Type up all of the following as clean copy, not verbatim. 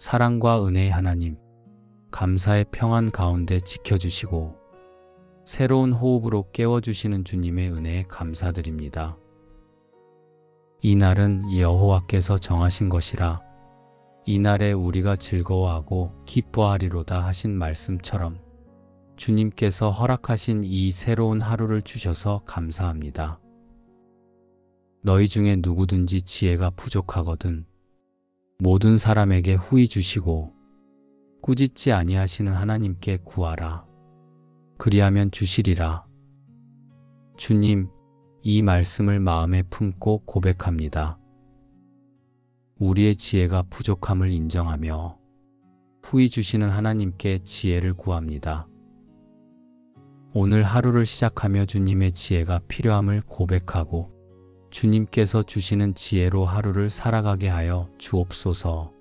사랑과 은혜의 하나님, 감사의 평안 가운데 지켜주시고 새로운 호흡으로 깨워주시는 주님의 은혜에 감사드립니다. 이 날은 여호와께서 정하신 것이라 이날에 우리가 즐거워하고 기뻐하리로다 하신 말씀처럼 주님께서 허락하신 이 새로운 하루를 주셔서 감사합니다. 너희 중에 누구든지 지혜가 부족하거든 모든 사람에게 후히 주시고 꾸짖지 아니하시는 하나님께 구하라. 그리하면 주시리라. 주님, 이 말씀을 마음에 품고 고백합니다. 우리의 지혜가 부족함을 인정하며 후히 주시는 하나님께 지혜를 구합니다. 오늘 하루를 시작하며 주님의 지혜가 필요함을 고백하고 주님께서 주시는 지혜로 하루를 살아가게 하여 주옵소서.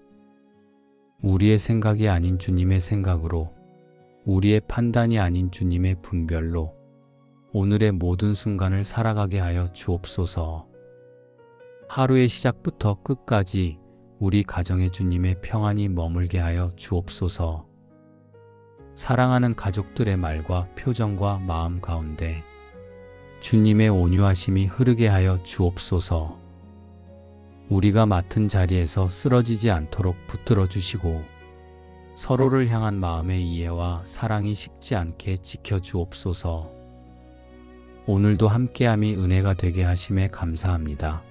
우리의 생각이 아닌 주님의 생각으로, 우리의 판단이 아닌 주님의 분별로 오늘의 모든 순간을 살아가게 하여 주옵소서. 하루의 시작부터 끝까지 우리 가정에 주님의 평안이 머물게 하여 주옵소서. 사랑하는 가족들의 말과 표정과 마음 가운데 주님의 온유하심이 흐르게 하여 주옵소서. 우리가 맡은 자리에서 쓰러지지 않도록 붙들어 주시고 서로를 향한 마음의 이해와 사랑이 식지 않게 지켜 주옵소서. 오늘도 함께함이 은혜가 되게 하심에 감사합니다.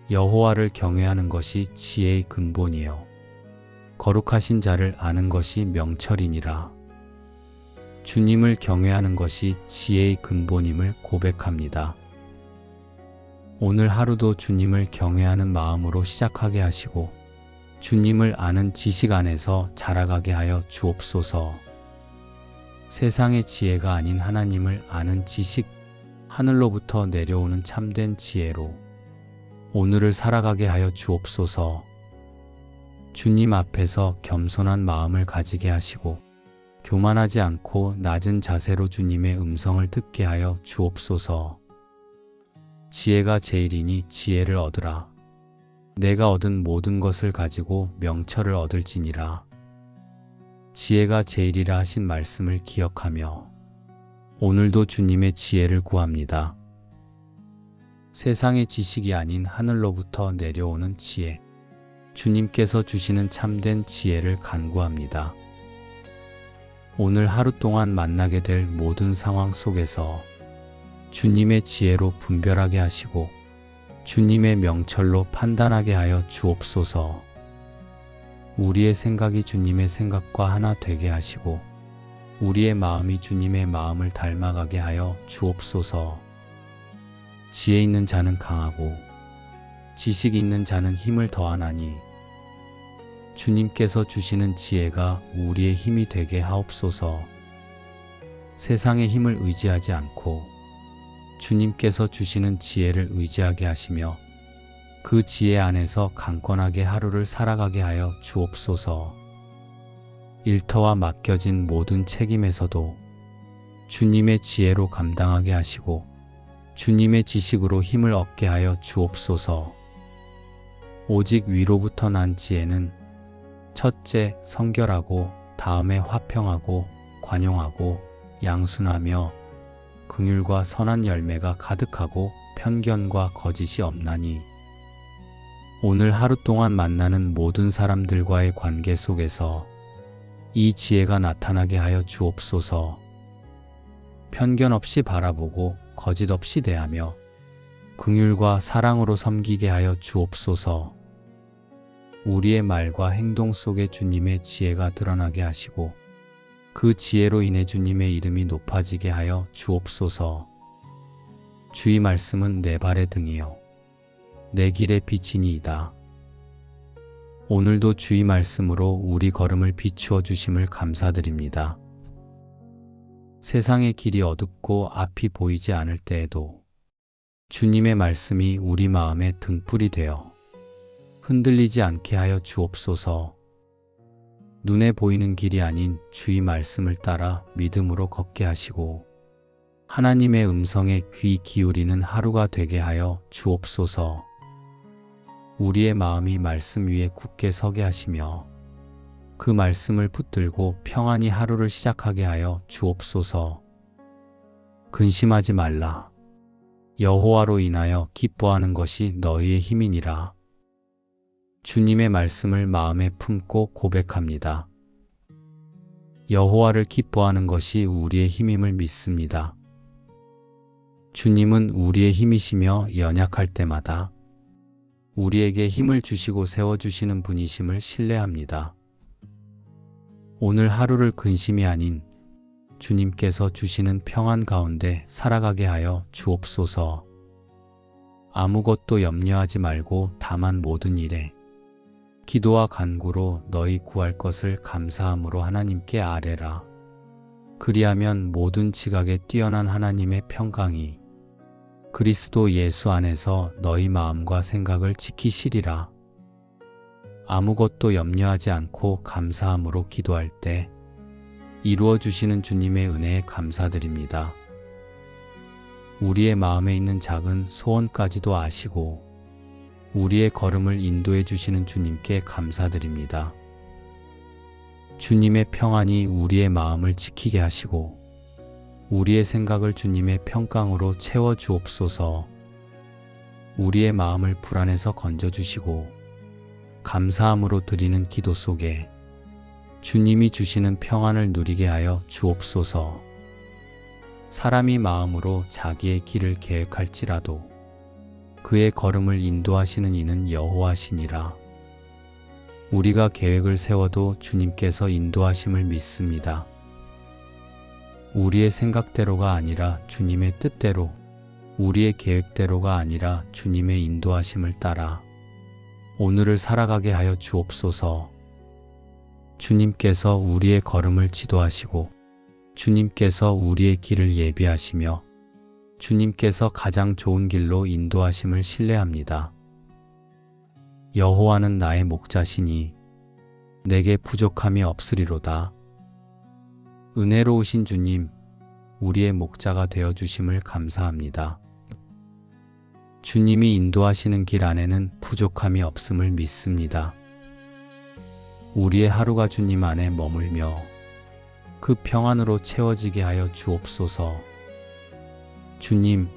여호와를 경외하는 것이 지혜의 근본이요 거룩하신 자를 아는 것이 명철이니라. 주님을 경외하는 것이 지혜의 근본임을 고백합니다. 오늘 하루도 주님을 경외하는 마음으로 시작하게 하시고 주님을 아는 지식 안에서 자라가게 하여 주옵소서. 세상의 지혜가 아닌 하나님을 아는 지식, 하늘로부터 내려오는 참된 지혜로 오늘을 살아가게 하여 주옵소서. 주님 앞에서 겸손한 마음을 가지게 하시고 교만하지 않고 낮은 자세로 주님의 음성을 듣게 하여 주옵소서. 지혜가 제일이니 지혜를 얻으라. 내가 얻은 모든 것을 가지고 명철을 얻을지니라. 지혜가 제일이라 하신 말씀을 기억하며 오늘도 주님의 지혜를 구합니다. 세상의 지식이 아닌 하늘로부터 내려오는 지혜, 주님께서 주시는 참된 지혜를 간구합니다. 오늘 하루 동안 만나게 될 모든 상황 속에서 주님의 지혜로 분별하게 하시고 주님의 명철로 판단하게 하여 주옵소서. 우리의 생각이 주님의 생각과 하나 되게 하시고 우리의 마음이 주님의 마음을 닮아가게 하여 주옵소서. 지혜 있는 자는 강하고 지식이 있는 자는 힘을 더하나니 주님께서 주시는 지혜가 우리의 힘이 되게 하옵소서. 세상의 힘을 의지하지 않고 주님께서 주시는 지혜를 의지하게 하시며 그 지혜 안에서 강건하게 하루를 살아가게 하여 주옵소서. 일터와 맡겨진 모든 책임에서도 주님의 지혜로 감당하게 하시고 주님의 지식으로 힘을 얻게 하여 주옵소서. 오직 위로부터 난 지혜는 첫째 성결하고 다음에 화평하고 관용하고 양순하며 긍휼과 선한 열매가 가득하고 편견과 거짓이 없나니 오늘 하루 동안 만나는 모든 사람들과의 관계 속에서 이 지혜가 나타나게 하여 주옵소서. 편견 없이 바라보고 거짓 없이 대하며 긍휼과 사랑으로 섬기게 하여 주옵소서. 우리의 말과 행동 속에 주님의 지혜가 드러나게 하시고 그 지혜로 인해 주님의 이름이 높아지게 하여 주옵소서. 주의 말씀은 내 발의 등이요 내 길의 빛이니이다. 오늘도 주의 말씀으로 우리 걸음을 비추어 주심을 감사드립니다. 세상의 길이 어둡고 앞이 보이지 않을 때에도 주님의 말씀이 우리 마음에 등불이 되어 흔들리지 않게 하여 주옵소서. 눈에 보이는 길이 아닌 주의 말씀을 따라 믿음으로 걷게 하시고 하나님의 음성에 귀 기울이는 하루가 되게 하여 주옵소서. 우리의 마음이 말씀 위에 굳게 서게 하시며 그 말씀을 붙들고 평안히 하루를 시작하게 하여 주옵소서. 근심하지 말라. 여호와로 인하여 기뻐하는 것이 너희의 힘이니라. 주님의 말씀을 마음에 품고 고백합니다. 여호와를 기뻐하는 것이 우리의 힘임을 믿습니다. 주님은 우리의 힘이시며 연약할 때마다 우리에게 힘을 주시고 세워주시는 분이심을 신뢰합니다. 오늘 하루를 근심이 아닌 주님께서 주시는 평안 가운데 살아가게 하여 주옵소서. 아무것도 염려하지 말고 다만 모든 일에 기도와 간구로 너희 구할 것을 감사함으로 하나님께 아뢰라. 그리하면 모든 지각에 뛰어난 하나님의 평강이 그리스도 예수 안에서 너희 마음과 생각을 지키시리라. 아무것도 염려하지 않고 감사함으로 기도할 때 이루어 주시는 주님의 은혜에 감사드립니다. 우리의 마음에 있는 작은 소원까지도 아시고 우리의 걸음을 인도해 주시는 주님께 감사드립니다. 주님의 평안이 우리의 마음을 지키게 하시고 우리의 생각을 주님의 평강으로 채워 주옵소서. 우리의 마음을 불안에서 건져주시고 감사함으로 드리는 기도 속에 주님이 주시는 평안을 누리게 하여 주옵소서. 사람이 마음으로 자기의 길을 계획할지라도 그의 걸음을 인도하시는 이는 여호와시니라. 우리가 계획을 세워도 주님께서 인도하심을 믿습니다. 우리의 생각대로가 아니라 주님의 뜻대로, 우리의 계획대로가 아니라 주님의 인도하심을 따라 오늘을 살아가게 하여 주옵소서. 주님께서 우리의 걸음을 지도하시고 주님께서 우리의 길을 예비하시며 주님께서 가장 좋은 길로 인도하심을 신뢰합니다. 여호와는 나의 목자시니 내게 부족함이 없으리로다. 은혜로우신 주님, 우리의 목자가 되어주심을 감사합니다. 주님이 인도하시는 길 안에는 부족함이 없음을 믿습니다. 우리의 하루가 주님 안에 머물며 그 평안으로 채워지게 하여 주옵소서. 주님,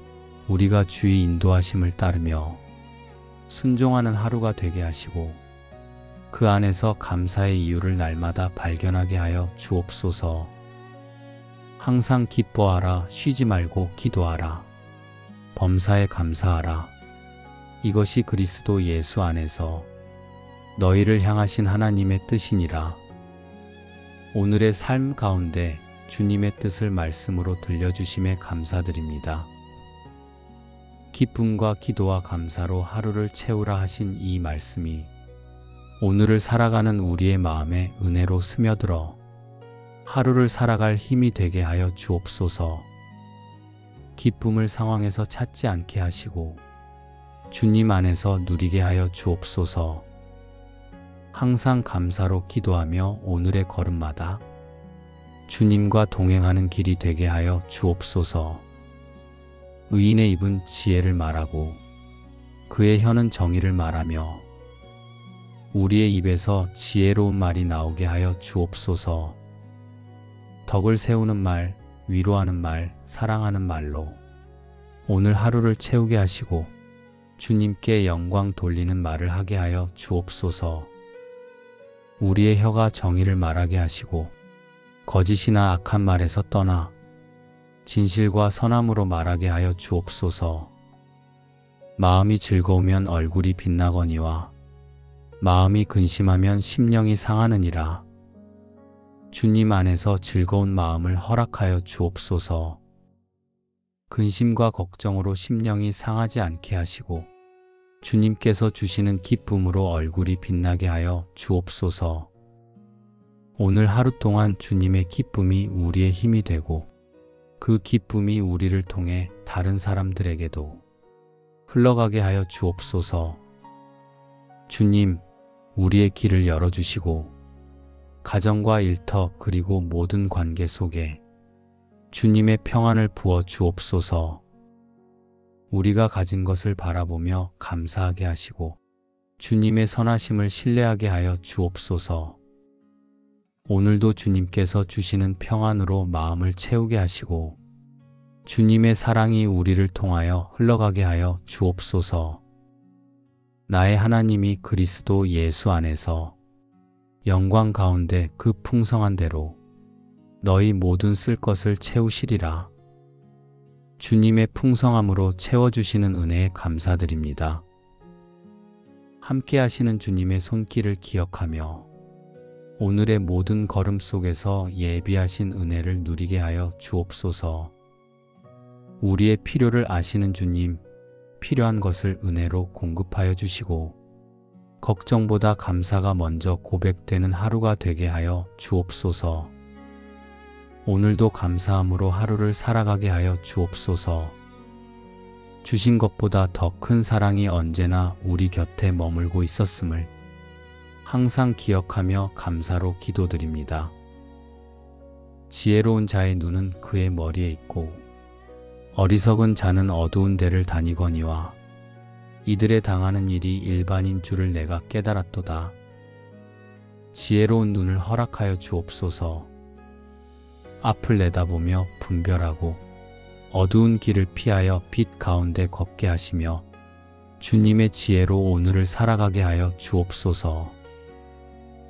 우리가 주의 인도하심을 따르며 순종하는 하루가 되게 하시고 그 안에서 감사의 이유를 날마다 발견하게 하여 주옵소서. 항상 기뻐하라, 쉬지 말고 기도하라. 범사에 감사하라. 이것이 그리스도 예수 안에서 너희를 향하신 하나님의 뜻이니라. 오늘의 삶 가운데 주님의 뜻을 말씀으로 들려주심에 감사드립니다. 기쁨과 기도와 감사로 하루를 채우라 하신 이 말씀이 오늘을 살아가는 우리의 마음에 은혜로 스며들어 하루를 살아갈 힘이 되게 하여 주옵소서. 기쁨을 상황에서 찾지 않게 하시고 주님 안에서 누리게 하여 주옵소서. 항상 감사로 기도하며 오늘의 걸음마다 주님과 동행하는 길이 되게 하여 주옵소서. 의인의 입은 지혜를 말하고 그의 혀는 정의를 말하며 우리의 입에서 지혜로운 말이 나오게 하여 주옵소서. 덕을 세우는 말, 위로하는 말, 사랑하는 말로 오늘 하루를 채우게 하시고 주님께 영광 돌리는 말을 하게 하여 주옵소서. 우리의 혀가 정의를 말하게 하시고 거짓이나 악한 말에서 떠나 진실과 선함으로 말하게 하여 주옵소서. 마음이 즐거우면 얼굴이 빛나거니와 마음이 근심하면 심령이 상하느니라. 주님 안에서 즐거운 마음을 허락하여 주옵소서. 근심과 걱정으로 심령이 상하지 않게 하시고 주님께서 주시는 기쁨으로 얼굴이 빛나게 하여 주옵소서. 오늘 하루 동안 주님의 기쁨이 우리의 힘이 되고 그 기쁨이 우리를 통해 다른 사람들에게도 흘러가게 하여 주옵소서. 주님, 우리의 길을 열어주시고 가정과 일터 그리고 모든 관계 속에 주님의 평안을 부어 주옵소서. 우리가 가진 것을 바라보며 감사하게 하시고 주님의 선하심을 신뢰하게 하여 주옵소서. 오늘도 주님께서 주시는 평안으로 마음을 채우게 하시고 주님의 사랑이 우리를 통하여 흘러가게 하여 주옵소서. 나의 하나님이 그리스도 예수 안에서 영광 가운데 그 풍성한 대로 너희 모든 쓸 것을 채우시리라. 주님의 풍성함으로 채워주시는 은혜에 감사드립니다. 함께 하시는 주님의 손길을 기억하며 오늘의 모든 걸음 속에서 예비하신 은혜를 누리게 하여 주옵소서. 우리의 필요를 아시는 주님, 필요한 것을 은혜로 공급하여 주시고 걱정보다 감사가 먼저 고백되는 하루가 되게 하여 주옵소서. 오늘도 감사함으로 하루를 살아가게 하여 주옵소서. 주신 것보다 더 큰 사랑이 언제나 우리 곁에 머물고 있었음을 항상 기억하며 감사로 기도드립니다. 지혜로운 자의 눈은 그의 머리에 있고 어리석은 자는 어두운 데를 다니거니와 이들의 당하는 일이 일반인 줄을 내가 깨달았도다. 지혜로운 눈을 허락하여 주옵소서. 앞을 내다보며 분별하고 어두운 길을 피하여 빛 가운데 걷게 하시며 주님의 지혜로 오늘을 살아가게 하여 주옵소서.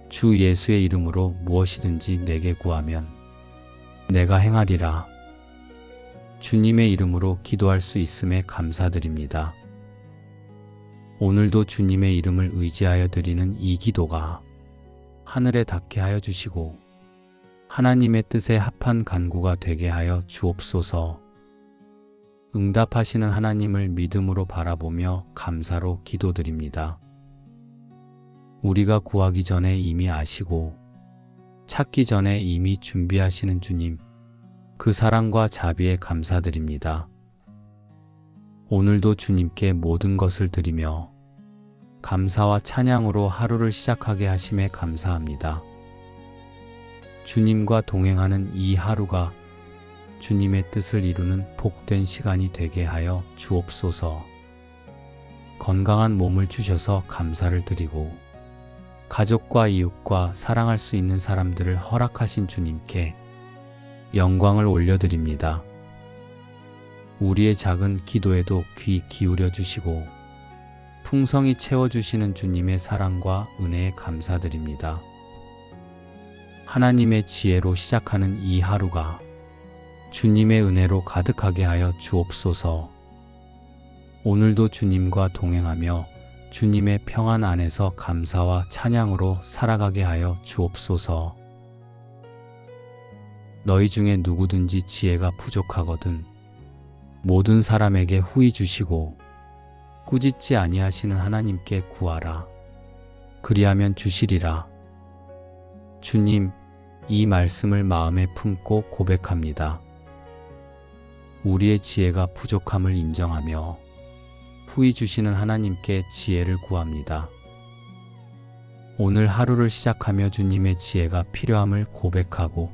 주 예수의 이름으로 무엇이든지 내게 구하면 내가 행하리라. 주님의 이름으로 기도할 수 있음에 감사드립니다. 오늘도 주님의 이름을 의지하여 드리는 이 기도가 하늘에 닿게 하여 주시고 하나님의 뜻에 합한 간구가 되게 하여 주옵소서. 응답하시는 하나님을 믿음으로 바라보며 감사로 기도드립니다. 우리가 구하기 전에 이미 아시고 찾기 전에 이미 준비하시는 주님, 그 사랑과 자비에 감사드립니다. 오늘도 주님께 모든 것을 드리며 감사와 찬양으로 하루를 시작하게 하심에 감사합니다. 주님과 동행하는 이 하루가 주님의 뜻을 이루는 복된 시간이 되게 하여 주옵소서. 건강한 몸을 주셔서 감사를 드리고 가족과 이웃과 사랑할 수 있는 사람들을 허락하신 주님께 영광을 올려드립니다. 우리의 작은 기도에도 귀 기울여 주시고 풍성히 채워주시는 주님의 사랑과 은혜에 감사드립니다. 하나님의 지혜로 시작하는 이 하루가 주님의 은혜로 가득하게 하여 주옵소서. 오늘도 주님과 동행하며 주님의 평안 안에서 감사와 찬양으로 살아가게 하여 주옵소서. 너희 중에 누구든지 지혜가 부족하거든 모든 사람에게 후히 주시고 꾸짖지 아니하시는 하나님께 구하라. 그리하면 주시리라. 주님, 이 말씀을 마음에 품고 고백합니다. 우리의 지혜가 부족함을 인정하며 후히 주시는 하나님께 지혜를 구합니다. 오늘 하루를 시작하며 주님의 지혜가 필요함을 고백하고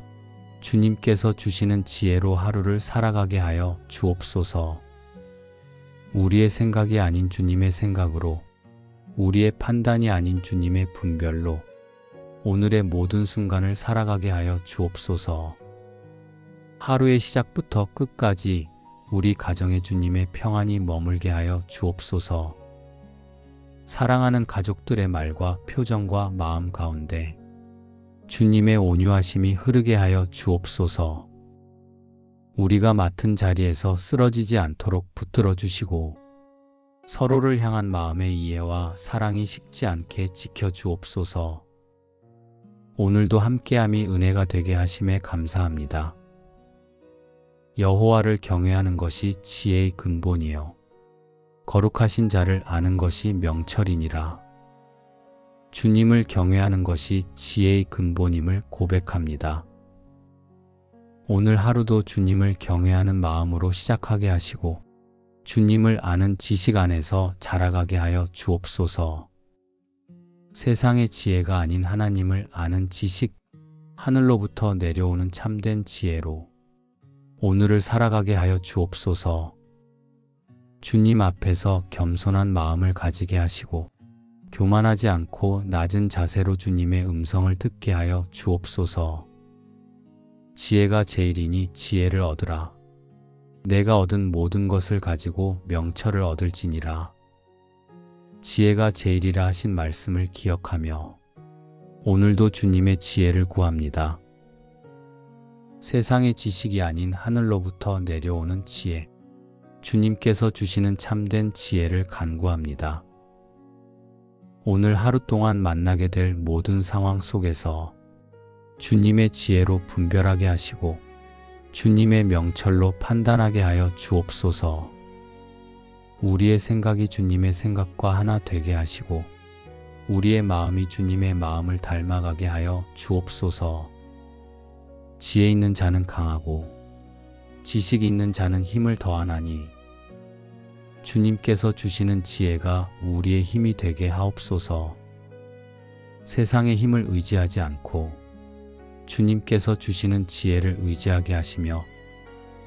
주님께서 주시는 지혜로 하루를 살아가게 하여 주옵소서. 우리의 생각이 아닌 주님의 생각으로, 우리의 판단이 아닌 주님의 분별로 오늘의 모든 순간을 살아가게 하여 주옵소서. 하루의 시작부터 끝까지 우리 가정에 주님의 평안이 머물게 하여 주옵소서. 사랑하는 가족들의 말과 표정과 마음 가운데 주님의 온유하심이 흐르게 하여 주옵소서. 우리가 맡은 자리에서 쓰러지지 않도록 붙들어 주시고 서로를 향한 마음의 이해와 사랑이 식지 않게 지켜 주옵소서. 오늘도 함께함이 은혜가 되게 하심에 감사합니다. 여호와를 경외하는 것이 지혜의 근본이요 거룩하신 자를 아는 것이 명철이니라. 주님을 경외하는 것이 지혜의 근본임을 고백합니다. 오늘 하루도 주님을 경외하는 마음으로 시작하게 하시고 주님을 아는 지식 안에서 자라가게 하여 주옵소서. 세상의 지혜가 아닌 하나님을 아는 지식, 하늘로부터 내려오는 참된 지혜로 오늘을 살아가게 하여 주옵소서. 주님 앞에서 겸손한 마음을 가지게 하시고 교만하지 않고 낮은 자세로 주님의 음성을 듣게 하여 주옵소서. 지혜가 제일이니 지혜를 얻으라. 내가 얻은 모든 것을 가지고 명철을 얻을지니라. 지혜가 제일이라 하신 말씀을 기억하며 오늘도 주님의 지혜를 구합니다. 세상의 지식이 아닌 하늘로부터 내려오는 지혜, 주님께서 주시는 참된 지혜를 간구합니다. 오늘 하루 동안 만나게 될 모든 상황 속에서 주님의 지혜로 분별하게 하시고 주님의 명철로 판단하게 하여 주옵소서. 우리의 생각이 주님의 생각과 하나 되게 하시고 우리의 마음이 주님의 마음을 닮아가게 하여 주옵소서. 지혜 있는 자는 강하고 지식이 있는 자는 힘을 더하나니 주님께서 주시는 지혜가 우리의 힘이 되게 하옵소서. 세상의 힘을 의지하지 않고 주님께서 주시는 지혜를 의지하게 하시며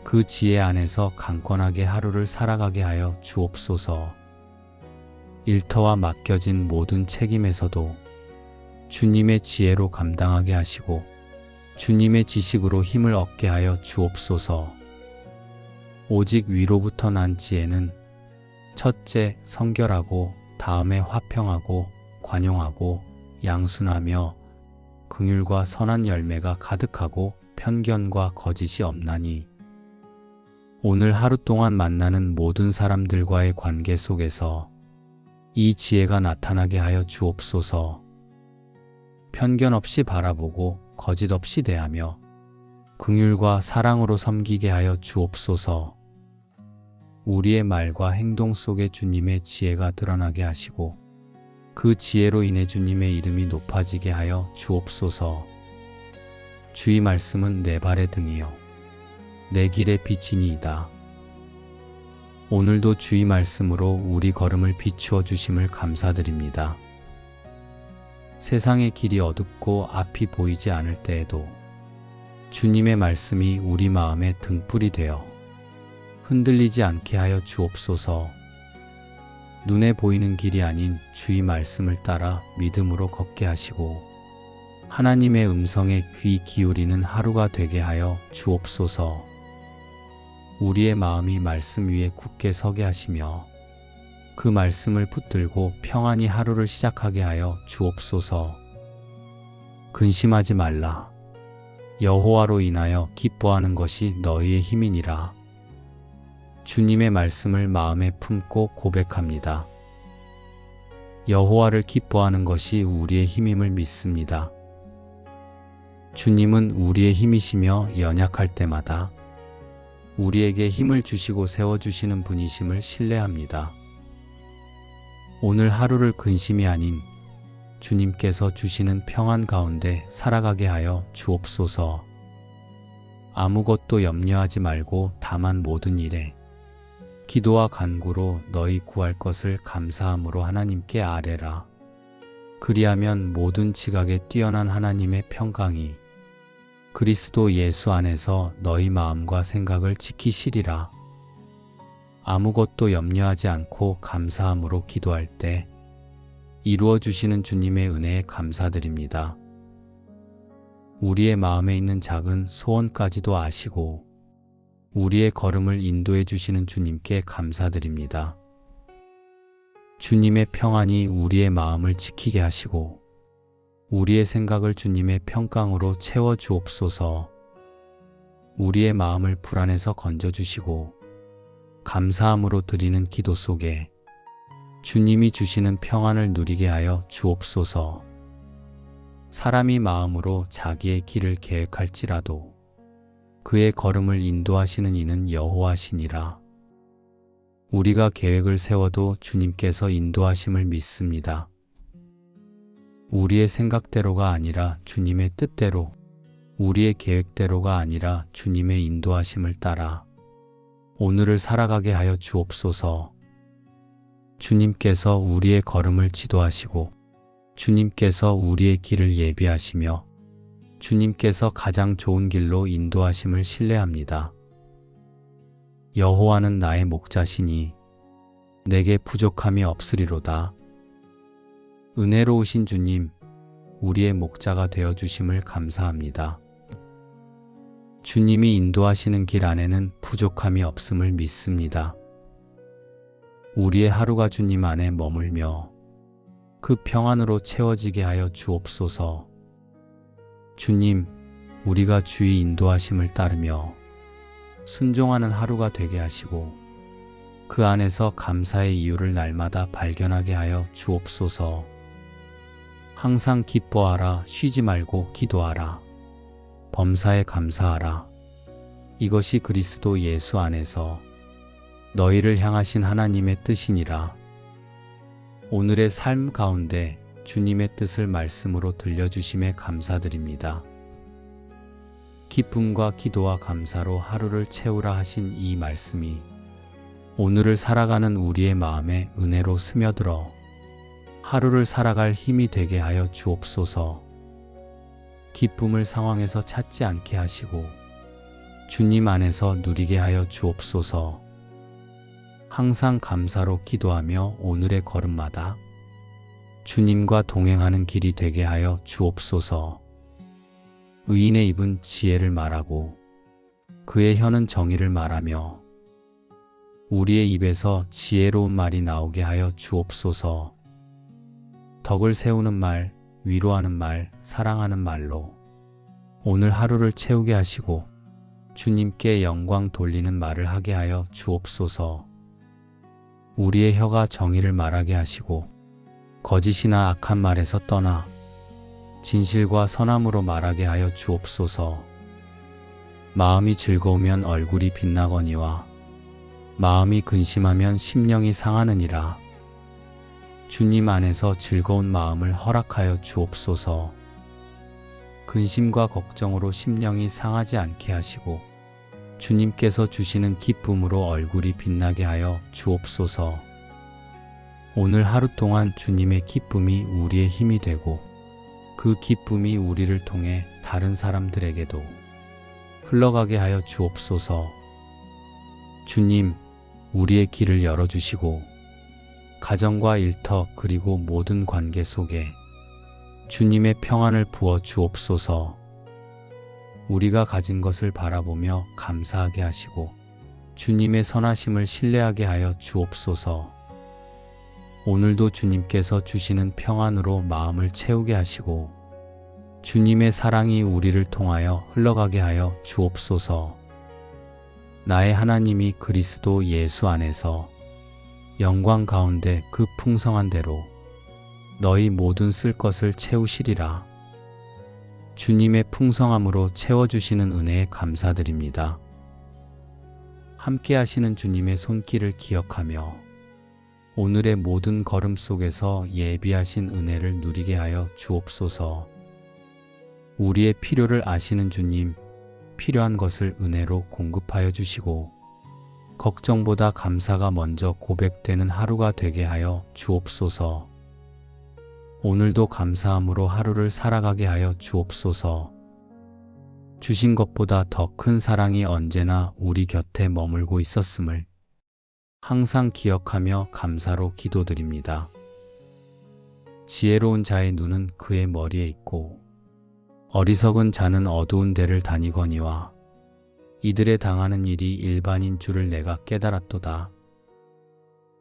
그 지혜 안에서 강건하게 하루를 살아가게 하여 주옵소서. 일터와 맡겨진 모든 책임에서도 주님의 지혜로 감당하게 하시고 주님의 지식으로 힘을 얻게 하여 주옵소서. 오직 위로부터 난 지혜는 첫째 성결하고 다음에 화평하고 관용하고 양순하며 긍휼과 선한 열매가 가득하고 편견과 거짓이 없나니 오늘 하루 동안 만나는 모든 사람들과의 관계 속에서 이 지혜가 나타나게 하여 주옵소서. 편견 없이 바라보고 거짓 없이 대하며 긍휼과 사랑으로 섬기게 하여 주옵소서. 우리의 말과 행동 속에 주님의 지혜가 드러나게 하시고 그 지혜로 인해 주님의 이름이 높아지게 하여 주옵소서. 주의 말씀은 내 발의 등이요 내 길의 빛이니이다. 오늘도 주의 말씀으로 우리 걸음을 비추어 주심을 감사드립니다. 세상의 길이 어둡고 앞이 보이지 않을 때에도 주님의 말씀이 우리 마음의 등불이 되어 흔들리지 않게 하여 주옵소서. 눈에 보이는 길이 아닌 주의 말씀을 따라 믿음으로 걷게 하시고 하나님의 음성에 귀 기울이는 하루가 되게 하여 주옵소서. 우리의 마음이 말씀 위에 굳게 서게 하시며 그 말씀을 붙들고 평안히 하루를 시작하게 하여 주옵소서. 근심하지 말라. 여호와로 인하여 기뻐하는 것이 너희의 힘이니라. 주님의 말씀을 마음에 품고 고백합니다. 여호와를 기뻐하는 것이 우리의 힘임을 믿습니다. 주님은 우리의 힘이시며 연약할 때마다 우리에게 힘을 주시고 세워주시는 분이심을 신뢰합니다. 오늘 하루를 근심이 아닌 주님께서 주시는 평안 가운데 살아가게 하여 주옵소서. 아무것도 염려하지 말고 다만 모든 일에 기도와 간구로 너희 구할 것을 감사함으로 하나님께 아뢰라. 그리하면 모든 지각에 뛰어난 하나님의 평강이 그리스도 예수 안에서 너희 마음과 생각을 지키시리라. 아무것도 염려하지 않고 감사함으로 기도할 때 이루어 주시는 주님의 은혜에 감사드립니다. 우리의 마음에 있는 작은 소원까지도 아시고 우리의 걸음을 인도해 주시는 주님께 감사드립니다. 주님의 평안이 우리의 마음을 지키게 하시고 우리의 생각을 주님의 평강으로 채워 주옵소서. 우리의 마음을 불안에서 건져 주시고 감사함으로 드리는 기도 속에 주님이 주시는 평안을 누리게 하여 주옵소서. 사람이 마음으로 자기의 길을 계획할지라도 그의 걸음을 인도하시는 이는 여호와시니라. 우리가 계획을 세워도 주님께서 인도하심을 믿습니다. 우리의 생각대로가 아니라 주님의 뜻대로, 우리의 계획대로가 아니라 주님의 인도하심을 따라 오늘을 살아가게 하여 주옵소서. 주님께서 우리의 걸음을 지도하시고 주님께서 우리의 길을 예비하시며 주님께서 가장 좋은 길로 인도하심을 신뢰합니다. 여호와는 나의 목자시니 내게 부족함이 없으리로다. 은혜로우신 주님, 우리의 목자가 되어 주심을 감사합니다. 주님이 인도하시는 길 안에는 부족함이 없음을 믿습니다. 우리의 하루가 주님 안에 머물며 그 평안으로 채워지게 하여 주옵소서. 주님, 우리가 주의 인도하심을 따르며 순종하는 하루가 되게 하시고 그 안에서 감사의 이유를 날마다 발견하게 하여 주옵소서. 항상 기뻐하라, 쉬지 말고 기도하라. 범사에 감사하라. 이것이 그리스도 예수 안에서 너희를 향하신 하나님의 뜻이니라. 오늘의 삶 가운데 주님의 뜻을 말씀으로 들려주심에 감사드립니다. 기쁨과 기도와 감사로 하루를 채우라 하신 이 말씀이 오늘을 살아가는 우리의 마음에 은혜로 스며들어 하루를 살아갈 힘이 되게 하여 주옵소서. 기쁨을 상황에서 찾지 않게 하시고 주님 안에서 누리게 하여 주옵소서. 항상 감사로 기도하며 오늘의 걸음마다 주님과 동행하는 길이 되게 하여 주옵소서. 의인의 입은 지혜를 말하고 그의 혀는 정의를 말하며 우리의 입에서 지혜로운 말이 나오게 하여 주옵소서. 덕을 세우는 말, 위로하는 말, 사랑하는 말로 오늘 하루를 채우게 하시고 주님께 영광 돌리는 말을 하게 하여 주옵소서. 우리의 혀가 정의를 말하게 하시고 거짓이나 악한 말에서 떠나 진실과 선함으로 말하게 하여 주옵소서. 마음이 즐거우면 얼굴이 빛나거니와 마음이 근심하면 심령이 상하느니라. 주님 안에서 즐거운 마음을 허락하여 주옵소서. 근심과 걱정으로 심령이 상하지 않게 하시고 주님께서 주시는 기쁨으로 얼굴이 빛나게 하여 주옵소서. 오늘 하루 동안 주님의 기쁨이 우리의 힘이 되고 그 기쁨이 우리를 통해 다른 사람들에게도 흘러가게 하여 주옵소서. 주님, 우리의 길을 열어주시고 가정과 일터 그리고 모든 관계 속에 주님의 평안을 부어 주옵소서. 우리가 가진 것을 바라보며 감사하게 하시고 주님의 선하심을 신뢰하게 하여 주옵소서. 오늘도 주님께서 주시는 평안으로 마음을 채우게 하시고 주님의 사랑이 우리를 통하여 흘러가게 하여 주옵소서. 나의 하나님이 그리스도 예수 안에서 영광 가운데 그 풍성한 대로 너희 모든 쓸 것을 채우시리라. 주님의 풍성함으로 채워주시는 은혜에 감사드립니다. 함께 하시는 주님의 손길을 기억하며 오늘의 모든 걸음 속에서 예비하신 은혜를 누리게 하여 주옵소서. 우리의 필요를 아시는 주님, 필요한 것을 은혜로 공급하여 주시고 걱정보다 감사가 먼저 고백되는 하루가 되게 하여 주옵소서. 오늘도 감사함으로 하루를 살아가게 하여 주옵소서. 주신 것보다 더 큰 사랑이 언제나 우리 곁에 머물고 있었음을 항상 기억하며 감사로 기도드립니다. 지혜로운 자의 눈은 그의 머리에 있고 어리석은 자는 어두운 데를 다니거니와 이들의 당하는 일이 일반인 줄을 내가 깨달았도다.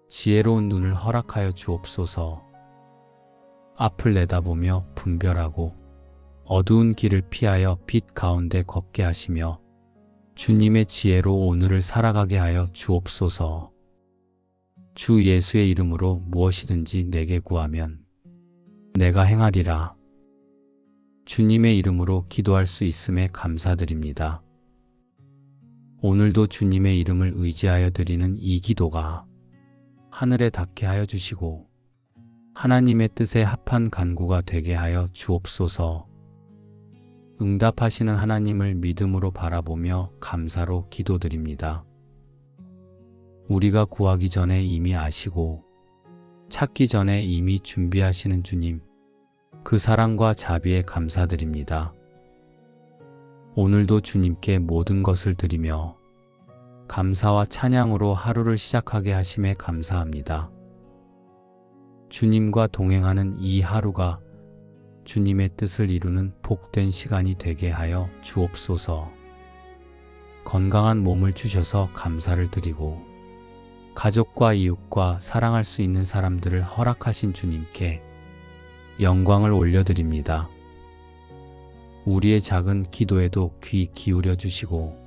지혜로운 눈을 허락하여 주옵소서. 앞을 내다보며 분별하고 어두운 길을 피하여 빛 가운데 걷게 하시며 주님의 지혜로 오늘을 살아가게 하여 주옵소서. 주 예수의 이름으로 무엇이든지 내게 구하면 내가 행하리라. 주님의 이름으로 기도할 수 있음에 감사드립니다. 오늘도 주님의 이름을 의지하여 드리는 이 기도가 하늘에 닿게 하여 주시고 하나님의 뜻에 합한 간구가 되게 하여 주옵소서. 응답하시는 하나님을 믿음으로 바라보며 감사로 기도드립니다. 우리가 구하기 전에 이미 아시고 찾기 전에 이미 준비하시는 주님, 그 사랑과 자비에 감사드립니다. 오늘도 주님께 모든 것을 드리며 감사와 찬양으로 하루를 시작하게 하심에 감사합니다. 주님과 동행하는 이 하루가 주님의 뜻을 이루는 복된 시간이 되게 하여 주옵소서. 건강한 몸을 주셔서 감사를 드리고 가족과 이웃과 사랑할 수 있는 사람들을 허락하신 주님께 영광을 올려드립니다. 우리의 작은 기도에도 귀 기울여 주시고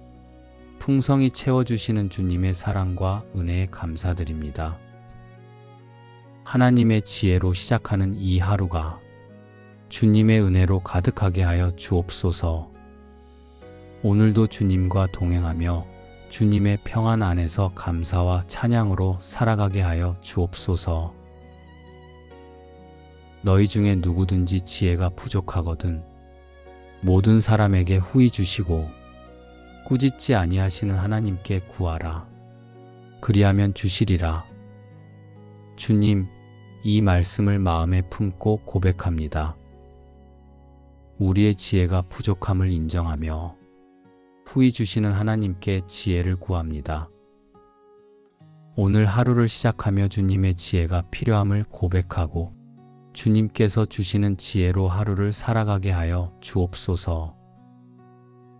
풍성히 채워주시는 주님의 사랑과 은혜에 감사드립니다. 하나님의 지혜로 시작하는 이 하루가 주님의 은혜로 가득하게 하여 주옵소서. 오늘도 주님과 동행하며 주님의 평안 안에서 감사와 찬양으로 살아가게 하여 주옵소서. 너희 중에 누구든지 지혜가 부족하거든 모든 사람에게 후히 주시고 꾸짖지 아니하시는 하나님께 구하라. 그리하면 주시리라. 주님, 이 말씀을 마음에 품고 고백합니다. 우리의 지혜가 부족함을 인정하며 후히 주시는 하나님께 지혜를 구합니다. 오늘 하루를 시작하며 주님의 지혜가 필요함을 고백하고 주님께서 주시는 지혜로 하루를 살아가게 하여 주옵소서.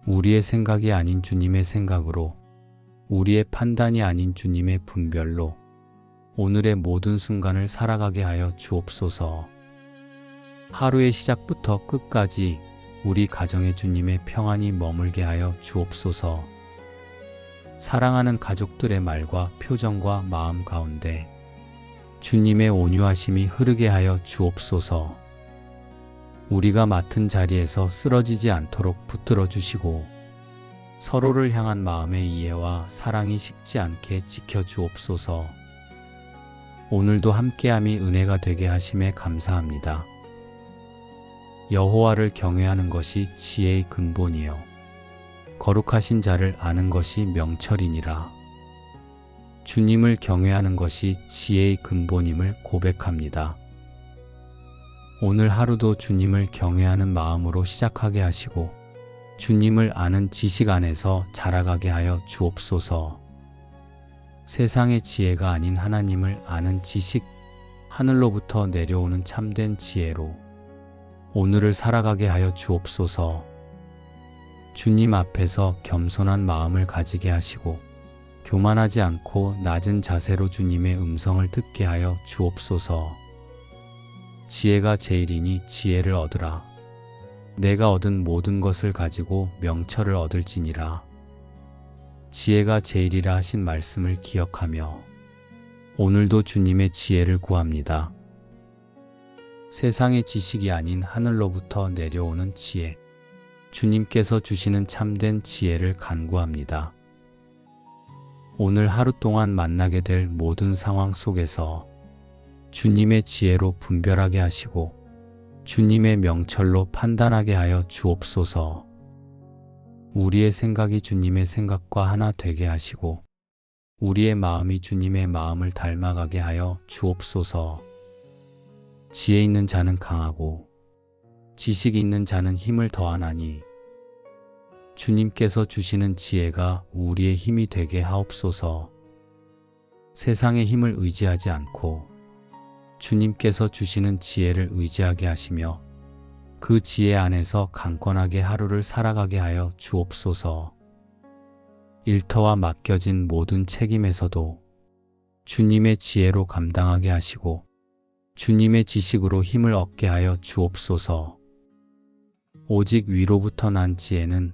우리의 생각이 아닌 주님의 생각으로, 우리의 판단이 아닌 주님의 분별로 오늘의 모든 순간을 살아가게 하여 주옵소서. 하루의 시작부터 끝까지 우리 가정에 주님의 평안이 머물게 하여 주옵소서. 사랑하는 가족들의 말과 표정과 마음 가운데 주님의 온유하심이 흐르게 하여 주옵소서. 우리가 맡은 자리에서 쓰러지지 않도록 붙들어 주시고 서로를 향한 마음의 이해와 사랑이 식지 않게 지켜 주옵소서. 오늘도 함께함이 은혜가 되게 하심에 감사합니다. 여호와를 경외하는 것이 지혜의 근본이요 거룩하신 자를 아는 것이 명철이니라. 주님을 경외하는 것이 지혜의 근본임을 고백합니다. 오늘 하루도 주님을 경외하는 마음으로 시작하게 하시고 주님을 아는 지식 안에서 자라가게 하여 주옵소서. 세상의 지혜가 아닌 하나님을 아는 지식, 하늘로부터 내려오는 참된 지혜로 오늘을 살아가게 하여 주옵소서. 주님 앞에서 겸손한 마음을 가지게 하시고 교만하지 않고 낮은 자세로 주님의 음성을 듣게 하여 주옵소서. 지혜가 제일이니 지혜를 얻으라. 내가 얻은 모든 것을 가지고 명철을 얻을지니라. 지혜가 제일이라 하신 말씀을 기억하며 오늘도 주님의 지혜를 구합니다. 세상의 지식이 아닌 하늘로부터 내려오는 지혜, 주님께서 주시는 참된 지혜를 간구합니다. 오늘 하루 동안 만나게 될 모든 상황 속에서 주님의 지혜로 분별하게 하시고 주님의 명철로 판단하게 하여 주옵소서. 우리의 생각이 주님의 생각과 하나 되게 하시고 우리의 마음이 주님의 마음을 닮아가게 하여 주옵소서. 지혜 있는 자는 강하고 지식이 있는 자는 힘을 더하나니 주님께서 주시는 지혜가 우리의 힘이 되게 하옵소서. 세상의 힘을 의지하지 않고 주님께서 주시는 지혜를 의지하게 하시며 그 지혜 안에서 강건하게 하루를 살아가게 하여 주옵소서. 일터와 맡겨진 모든 책임에서도 주님의 지혜로 감당하게 하시고 주님의 지식으로 힘을 얻게 하여 주옵소서. 오직 위로부터 난 지혜는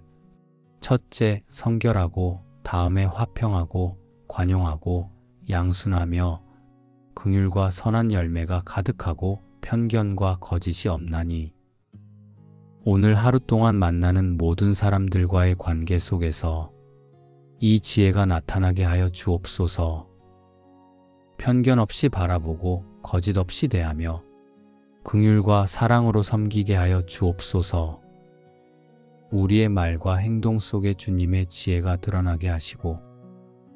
첫째 성결하고 다음에 화평하고 관용하고 양순하며 긍휼과 선한 열매가 가득하고 편견과 거짓이 없나니 오늘 하루 동안 만나는 모든 사람들과의 관계 속에서 이 지혜가 나타나게 하여 주옵소서. 편견 없이 바라보고 거짓 없이 대하며 긍휼과 사랑으로 섬기게 하여 주옵소서. 우리의 말과 행동 속에 주님의 지혜가 드러나게 하시고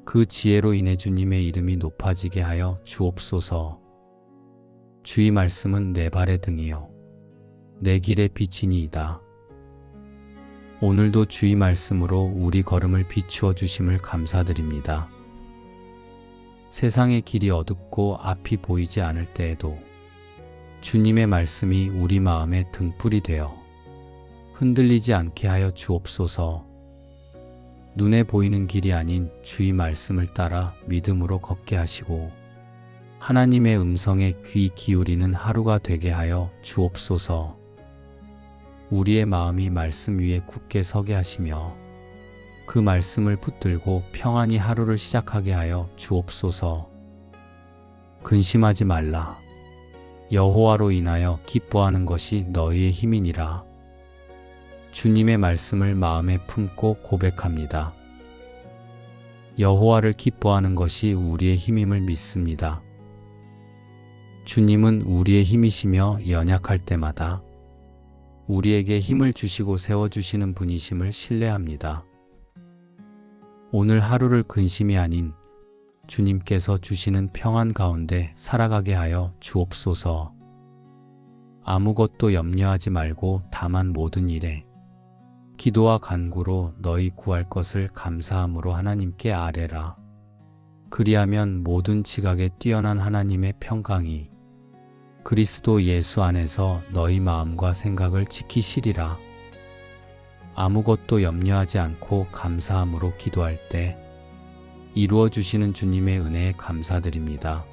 그 지혜로 인해 주님의 이름이 높아지게 하여 주옵소서. 주의 말씀은 내 발의 등이요 내 길의 빛이니이다. 오늘도 주의 말씀으로 우리 걸음을 비추어 주심을 감사드립니다. 세상의 길이 어둡고 앞이 보이지 않을 때에도 주님의 말씀이 우리 마음의 등불이 되어 흔들리지 않게 하여 주옵소서. 눈에 보이는 길이 아닌 주의 말씀을 따라 믿음으로 걷게 하시고 하나님의 음성에 귀 기울이는 하루가 되게 하여 주옵소서. 우리의 마음이 말씀 위에 굳게 서게 하시며 그 말씀을 붙들고 평안히 하루를 시작하게 하여 주옵소서. 근심하지 말라. 여호와로 인하여 기뻐하는 것이 너희의 힘이니라. 주님의 말씀을 마음에 품고 고백합니다. 여호와를 기뻐하는 것이 우리의 힘임을 믿습니다. 주님은 우리의 힘이시며 연약할 때마다 우리에게 힘을 주시고 세워주시는 분이심을 신뢰합니다. 오늘 하루를 근심이 아닌 주님께서 주시는 평안 가운데 살아가게 하여 주옵소서. 아무것도 염려하지 말고 다만 모든 일에 기도와 간구로 너희 구할 것을 감사함으로 하나님께 아뢰라. 그리하면 모든 지각에 뛰어난 하나님의 평강이 그리스도 예수 안에서 너희 마음과 생각을 지키시리라. 아무것도 염려하지 않고 감사함으로 기도할 때 이루어 주시는 주님의 은혜에 감사드립니다.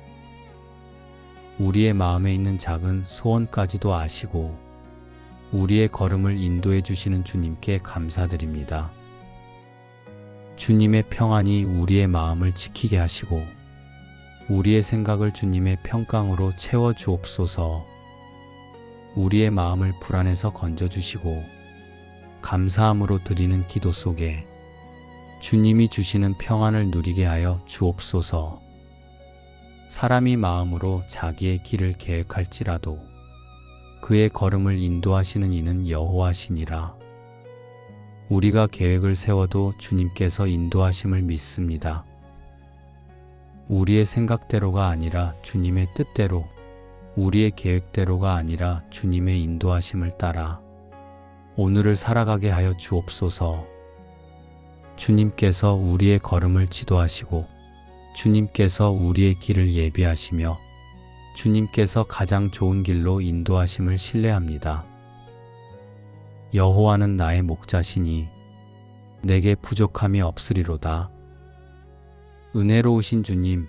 우리의 마음에 있는 작은 소원까지도 아시고 우리의 걸음을 인도해 주시는 주님께 감사드립니다. 주님의 평안이 우리의 마음을 지키게 하시고 우리의 생각을 주님의 평강으로 채워 주옵소서. 우리의 마음을 불안에서 건져주시고 감사함으로 드리는 기도 속에 주님이 주시는 평안을 누리게 하여 주옵소서. 사람이 마음으로 자기의 길을 계획할지라도 그의 걸음을 인도하시는 이는 여호와시니라. 우리가 계획을 세워도 주님께서 인도하심을 믿습니다. 우리의 생각대로가 아니라 주님의 뜻대로, 우리의 계획대로가 아니라 주님의 인도하심을 따라 오늘을 살아가게 하여 주옵소서. 주님께서 우리의 걸음을 지도하시고 주님께서 우리의 길을 예비하시며 주님께서 가장 좋은 길로 인도하심을 신뢰합니다. 여호와는 나의 목자시니 내게 부족함이 없으리로다. 은혜로우신 주님,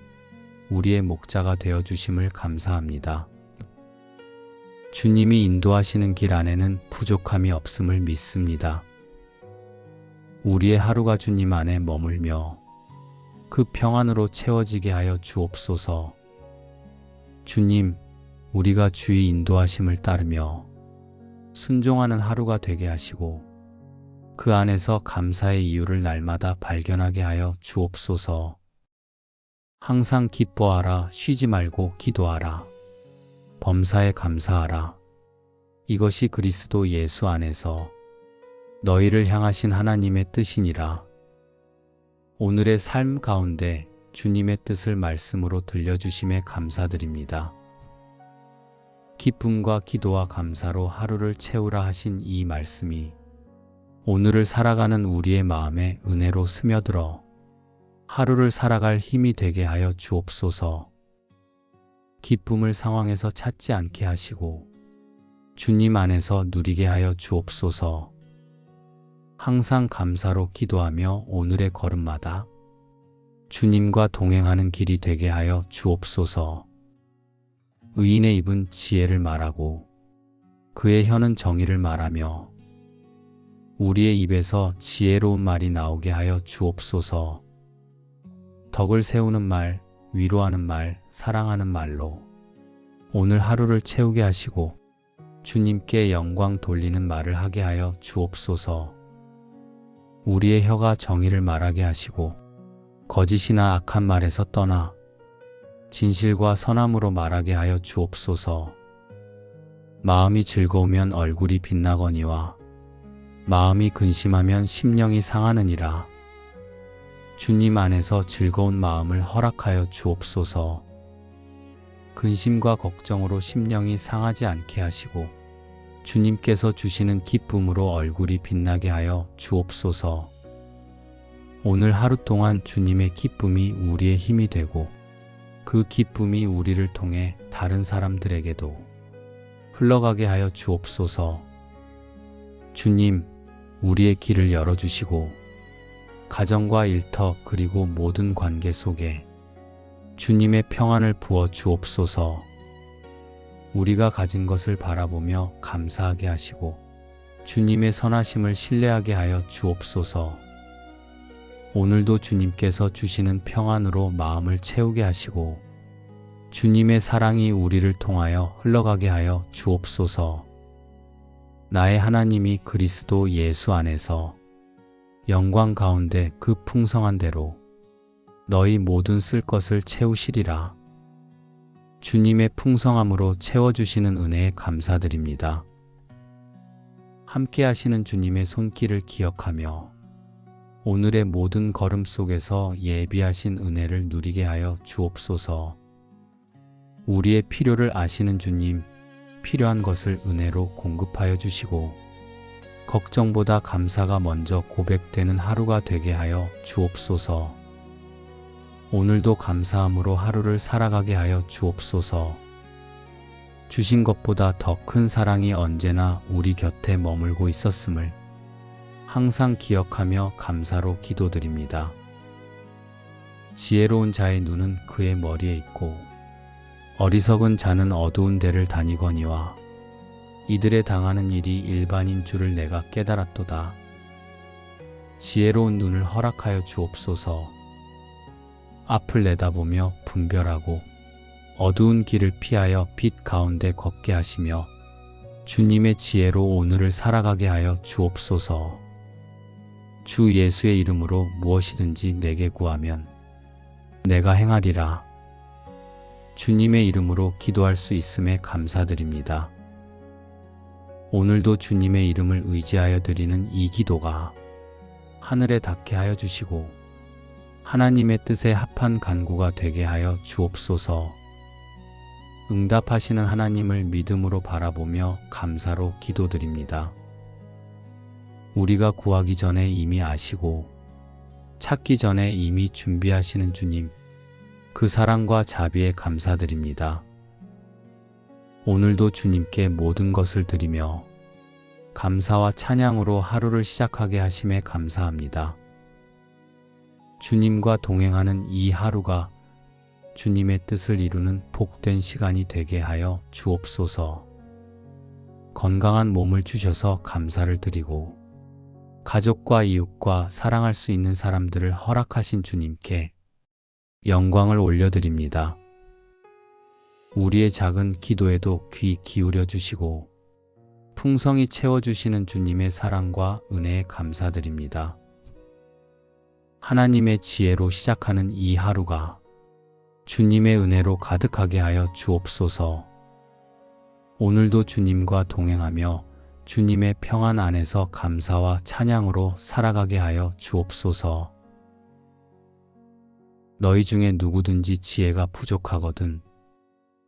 우리의 목자가 되어주심을 감사합니다. 주님이 인도하시는 길 안에는 부족함이 없음을 믿습니다. 우리의 하루가 주님 안에 머물며 그 평안으로 채워지게 하여 주옵소서. 주님, 우리가 주의 인도하심을 따르며 순종하는 하루가 되게 하시고 그 안에서 감사의 이유를 날마다 발견하게 하여 주옵소서. 항상 기뻐하라, 쉬지 말고 기도하라. 범사에 감사하라. 이것이 그리스도 예수 안에서 너희를 향하신 하나님의 뜻이니라. 오늘의 삶 가운데 주님의 뜻을 말씀으로 들려주심에 감사드립니다. 기쁨과 기도와 감사로 하루를 채우라 하신 이 말씀이 오늘을 살아가는 우리의 마음에 은혜로 스며들어 하루를 살아갈 힘이 되게 하여 주옵소서. 기쁨을 상황에서 찾지 않게 하시고 주님 안에서 누리게 하여 주옵소서. 항상 감사로 기도하며 오늘의 걸음마다 주님과 동행하는 길이 되게 하여 주옵소서. 의인의 입은 지혜를 말하고 그의 혀는 정의를 말하며 우리의 입에서 지혜로운 말이 나오게 하여 주옵소서. 덕을 세우는 말, 위로하는 말, 사랑하는 말로 오늘 하루를 채우게 하시고 주님께 영광 돌리는 말을 하게 하여 주옵소서. 우리의 혀가 정의를 말하게 하시고 거짓이나 악한 말에서 떠나 진실과 선함으로 말하게 하여 주옵소서. 마음이 즐거우면 얼굴이 빛나거니와 마음이 근심하면 심령이 상하느니라. 주님 안에서 즐거운 마음을 허락하여 주옵소서. 근심과 걱정으로 심령이 상하지 않게 하시고 주님께서 주시는 기쁨으로 얼굴이 빛나게 하여 주옵소서. 오늘 하루 동안 주님의 기쁨이 우리의 힘이 되고 그 기쁨이 우리를 통해 다른 사람들에게도 흘러가게 하여 주옵소서. 주님, 우리의 길을 열어주시고 가정과 일터 그리고 모든 관계 속에 주님의 평안을 부어 주옵소서. 우리가 가진 것을 바라보며 감사하게 하시고 주님의 선하심을 신뢰하게 하여 주옵소서. 오늘도 주님께서 주시는 평안으로 마음을 채우게 하시고 주님의 사랑이 우리를 통하여 흘러가게 하여 주옵소서. 나의 하나님이 그리스도 예수 안에서 영광 가운데 그 풍성한 대로 너희 모든 쓸 것을 채우시리라. 주님의 풍성함으로 채워주시는 은혜에 감사드립니다. 함께 하시는 주님의 손길을 기억하며 오늘의 모든 걸음 속에서 예비하신 은혜를 누리게 하여 주옵소서. 우리의 필요를 아시는 주님, 필요한 것을 은혜로 공급하여 주시고 걱정보다 감사가 먼저 고백되는 하루가 되게 하여 주옵소서. 오늘도 감사함으로 하루를 살아가게 하여 주옵소서. 주신 것보다 더 큰 사랑이 언제나 우리 곁에 머물고 있었음을 항상 기억하며 감사로 기도드립니다. 지혜로운 자의 눈은 그의 머리에 있고 어리석은 자는 어두운 데를 다니거니와 이들의 당하는 일이 일반인 줄을 내가 깨달았도다. 지혜로운 눈을 허락하여 주옵소서. 앞을 내다보며 분별하고 어두운 길을 피하여 빛 가운데 걷게 하시며 주님의 지혜로 오늘을 살아가게 하여 주옵소서. 주 예수의 이름으로 무엇이든지 내게 구하면 내가 행하리라. 주님의 이름으로 기도할 수 있음에 감사드립니다. 오늘도 주님의 이름을 의지하여 드리는 이 기도가 하늘에 닿게 하여 주시고 하나님의 뜻에 합한 간구가 되게 하여 주옵소서. 응답하시는 하나님을 믿음으로 바라보며 감사로 기도드립니다. 우리가 구하기 전에 이미 아시고 찾기 전에 이미 준비하시는 주님, 그 사랑과 자비에 감사드립니다. 오늘도 주님께 모든 것을 드리며 감사와 찬양으로 하루를 시작하게 하심에 감사합니다. 주님과 동행하는 이 하루가 주님의 뜻을 이루는 복된 시간이 되게 하여 주옵소서. 건강한 몸을 주셔서 감사를 드리고 가족과 이웃과 사랑할 수 있는 사람들을 허락하신 주님께 영광을 올려드립니다. 우리의 작은 기도에도 귀 기울여 주시고 풍성히 채워주시는 주님의 사랑과 은혜에 감사드립니다. 하나님의 지혜로 시작하는 이 하루가 주님의 은혜로 가득하게 하여 주옵소서. 오늘도 주님과 동행하며 주님의 평안 안에서 감사와 찬양으로 살아가게 하여 주옵소서. 너희 중에 누구든지 지혜가 부족하거든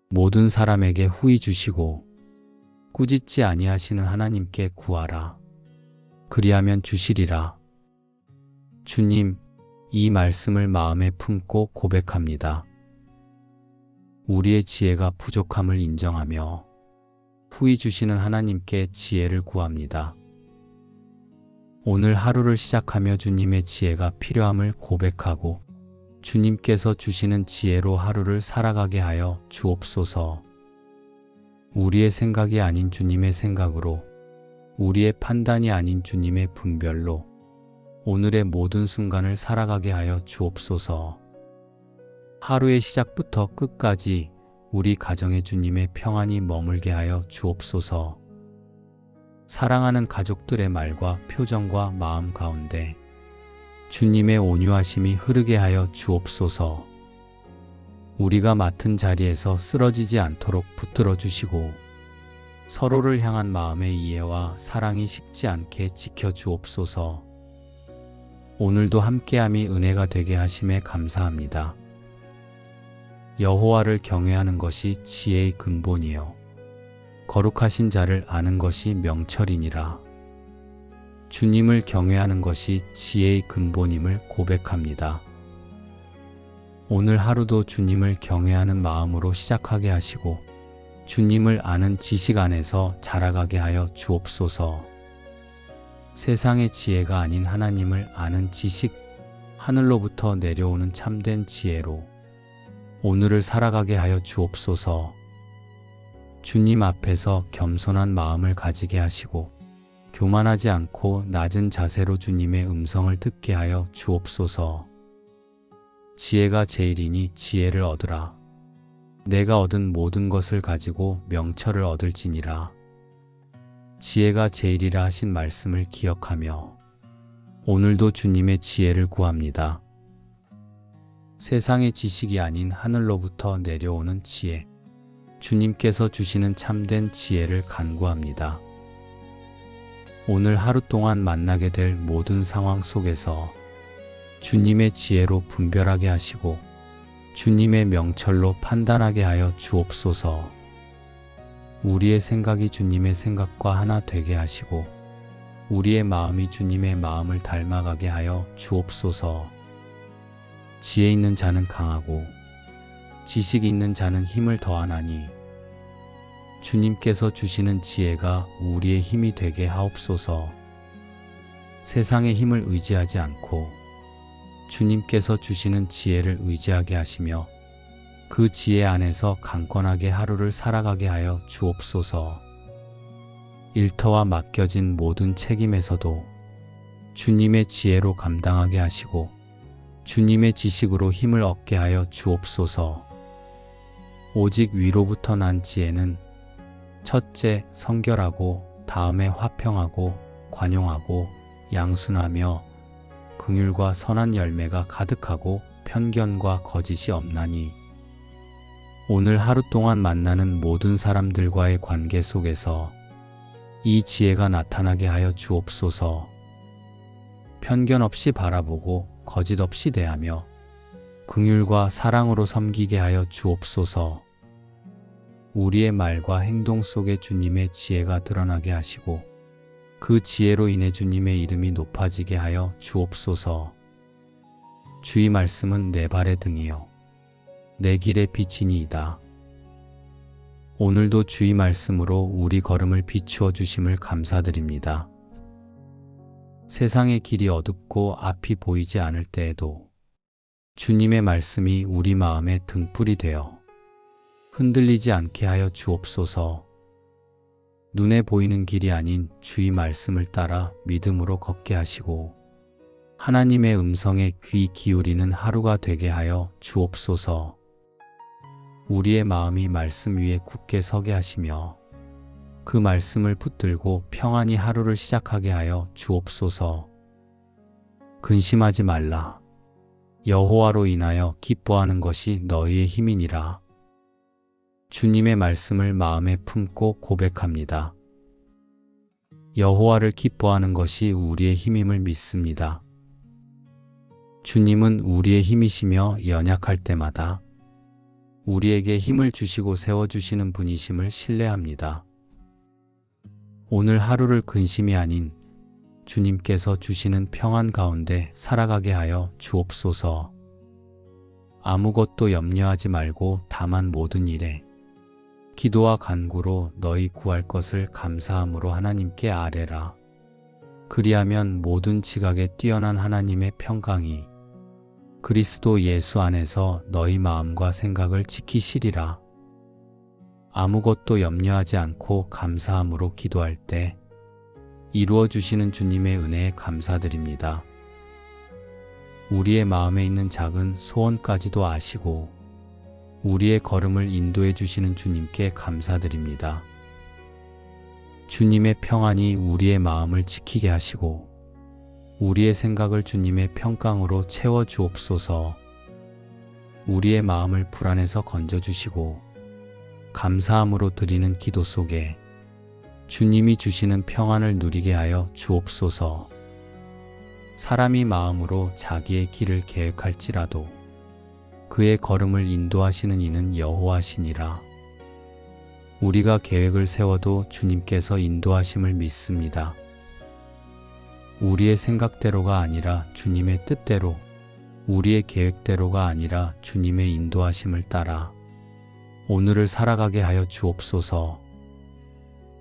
모든 사람에게 후히 주시고 꾸짖지 아니하시는 하나님께 구하라. 그리하면 주시리라. 주님, 이 말씀을 마음에 품고 고백합니다. 우리의 지혜가 부족함을 인정하며 후히 주시는 하나님께 지혜를 구합니다. 오늘 하루를 시작하며 주님의 지혜가 필요함을 고백하고 주님께서 주시는 지혜로 하루를 살아가게 하여 주옵소서. 우리의 생각이 아닌 주님의 생각으로, 우리의 판단이 아닌 주님의 분별로 오늘의 모든 순간을 살아가게 하여 주옵소서. 하루의 시작부터 끝까지 우리 가정에 주님의 평안이 머물게 하여 주옵소서. 사랑하는 가족들의 말과 표정과 마음 가운데 주님의 온유하심이 흐르게 하여 주옵소서. 우리가 맡은 자리에서 쓰러지지 않도록 붙들어 주시고 서로를 향한 마음의 이해와 사랑이 식지 않게 지켜 주옵소서. 오늘도 함께함이 은혜가 되게 하심에 감사합니다. 여호와를 경외하는 것이 지혜의 근본이요 거룩하신 자를 아는 것이 명철이니라. 주님을 경외하는 것이 지혜의 근본임을 고백합니다. 오늘 하루도 주님을 경외하는 마음으로 시작하게 하시고 주님을 아는 지식 안에서 자라가게 하여 주옵소서. 세상의 지혜가 아닌 하나님을 아는 지식, 하늘로부터 내려오는 참된 지혜로 오늘을 살아가게 하여 주옵소서. 주님 앞에서 겸손한 마음을 가지게 하시고 교만하지 않고 낮은 자세로 주님의 음성을 듣게 하여 주옵소서. 지혜가 제일이니 지혜를 얻으라. 내가 얻은 모든 것을 가지고 명철을 얻을지니라. 지혜가 제일이라 하신 말씀을 기억하며 오늘도 주님의 지혜를 구합니다. 세상의 지식이 아닌 하늘로부터 내려오는 지혜, 주님께서 주시는 참된 지혜를 간구합니다. 오늘 하루 동안 만나게 될 모든 상황 속에서 주님의 지혜로 분별하게 하시고 주님의 명철로 판단하게 하여 주옵소서. 우리의 생각이 주님의 생각과 하나 되게 하시고 우리의 마음이 주님의 마음을 닮아가게 하여 주옵소서. 지혜 있는 자는 강하고 지식이 있는 자는 힘을 더하나니 주님께서 주시는 지혜가 우리의 힘이 되게 하옵소서. 세상의 힘을 의지하지 않고 주님께서 주시는 지혜를 의지하게 하시며 그 지혜 안에서 강건하게 하루를 살아가게 하여 주옵소서. 일터와 맡겨진 모든 책임에서도 주님의 지혜로 감당하게 하시고 주님의 지식으로 힘을 얻게 하여 주옵소서. 오직 위로부터 난 지혜는 첫째 성결하고 다음에 화평하고 관용하고 양순하며 긍휼과 선한 열매가 가득하고 편견과 거짓이 없나니 오늘 하루 동안 만나는 모든 사람들과의 관계 속에서 이 지혜가 나타나게 하여 주옵소서. 편견 없이 바라보고 거짓 없이 대하며 긍휼과 사랑으로 섬기게 하여 주옵소서. 우리의 말과 행동 속에 주님의 지혜가 드러나게 하시고 그 지혜로 인해 주님의 이름이 높아지게 하여 주옵소서. 주의 말씀은 내 발의 등이요 내 길의 빛이니이다. 오늘도 주의 말씀으로 우리 걸음을 비추어 주심을 감사드립니다. 세상의 길이 어둡고 앞이 보이지 않을 때에도 주님의 말씀이 우리 마음의 등불이 되어 흔들리지 않게 하여 주옵소서. 눈에 보이는 길이 아닌 주의 말씀을 따라 믿음으로 걷게 하시고 하나님의 음성에 귀 기울이는 하루가 되게 하여 주옵소서. 우리의 마음이 말씀 위에 굳게 서게 하시며 그 말씀을 붙들고 평안히 하루를 시작하게 하여 주옵소서. 근심하지 말라. 여호와로 인하여 기뻐하는 것이 너희의 힘이니라. 주님의 말씀을 마음에 품고 고백합니다. 여호와를 기뻐하는 것이 우리의 힘임을 믿습니다. 주님은 우리의 힘이시며 연약할 때마다 우리에게 힘을 주시고 세워주시는 분이심을 신뢰합니다. 오늘 하루를 근심이 아닌 주님께서 주시는 평안 가운데 살아가게 하여 주옵소서. 아무것도 염려하지 말고 다만 모든 일에 기도와 간구로 너희 구할 것을 감사함으로 하나님께 아뢰라. 그리하면 모든 지각에 뛰어난 하나님의 평강이 그리스도 예수 안에서 너희 마음과 생각을 지키시리라. 아무것도 염려하지 않고 감사함으로 기도할 때 이루어 주시는 주님의 은혜에 감사드립니다. 우리의 마음에 있는 작은 소원까지도 아시고 우리의 걸음을 인도해 주시는 주님께 감사드립니다. 주님의 평안이 우리의 마음을 지키게 하시고 우리의 생각을 주님의 평강으로 채워 주옵소서. 우리의 마음을 불안에서 건져주시고 감사함으로 드리는 기도 속에 주님이 주시는 평안을 누리게 하여 주옵소서. 사람이 마음으로 자기의 길을 계획할지라도 그의 걸음을 인도하시는 이는 여호와시니라. 우리가 계획을 세워도 주님께서 인도하심을 믿습니다. 우리의 생각대로가 아니라 주님의 뜻대로, 우리의 계획대로가 아니라 주님의 인도하심을 따라 오늘을 살아가게 하여 주옵소서.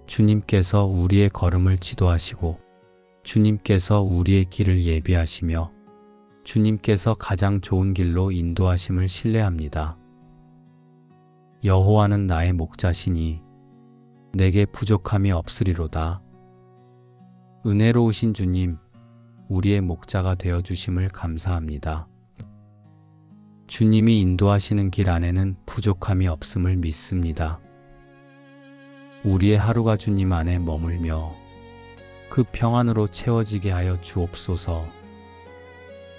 주님께서 우리의 걸음을 지도하시고 주님께서 우리의 길을 예비하시며 주님께서 가장 좋은 길로 인도하심을 신뢰합니다. 여호와는 나의 목자시니 내게 부족함이 없으리로다. 은혜로우신 주님, 우리의 목자가 되어 주심을 감사합니다. 주님이 인도하시는 길 안에는 부족함이 없음을 믿습니다. 우리의 하루가 주님 안에 머물며 그 평안으로 채워지게 하여 주옵소서.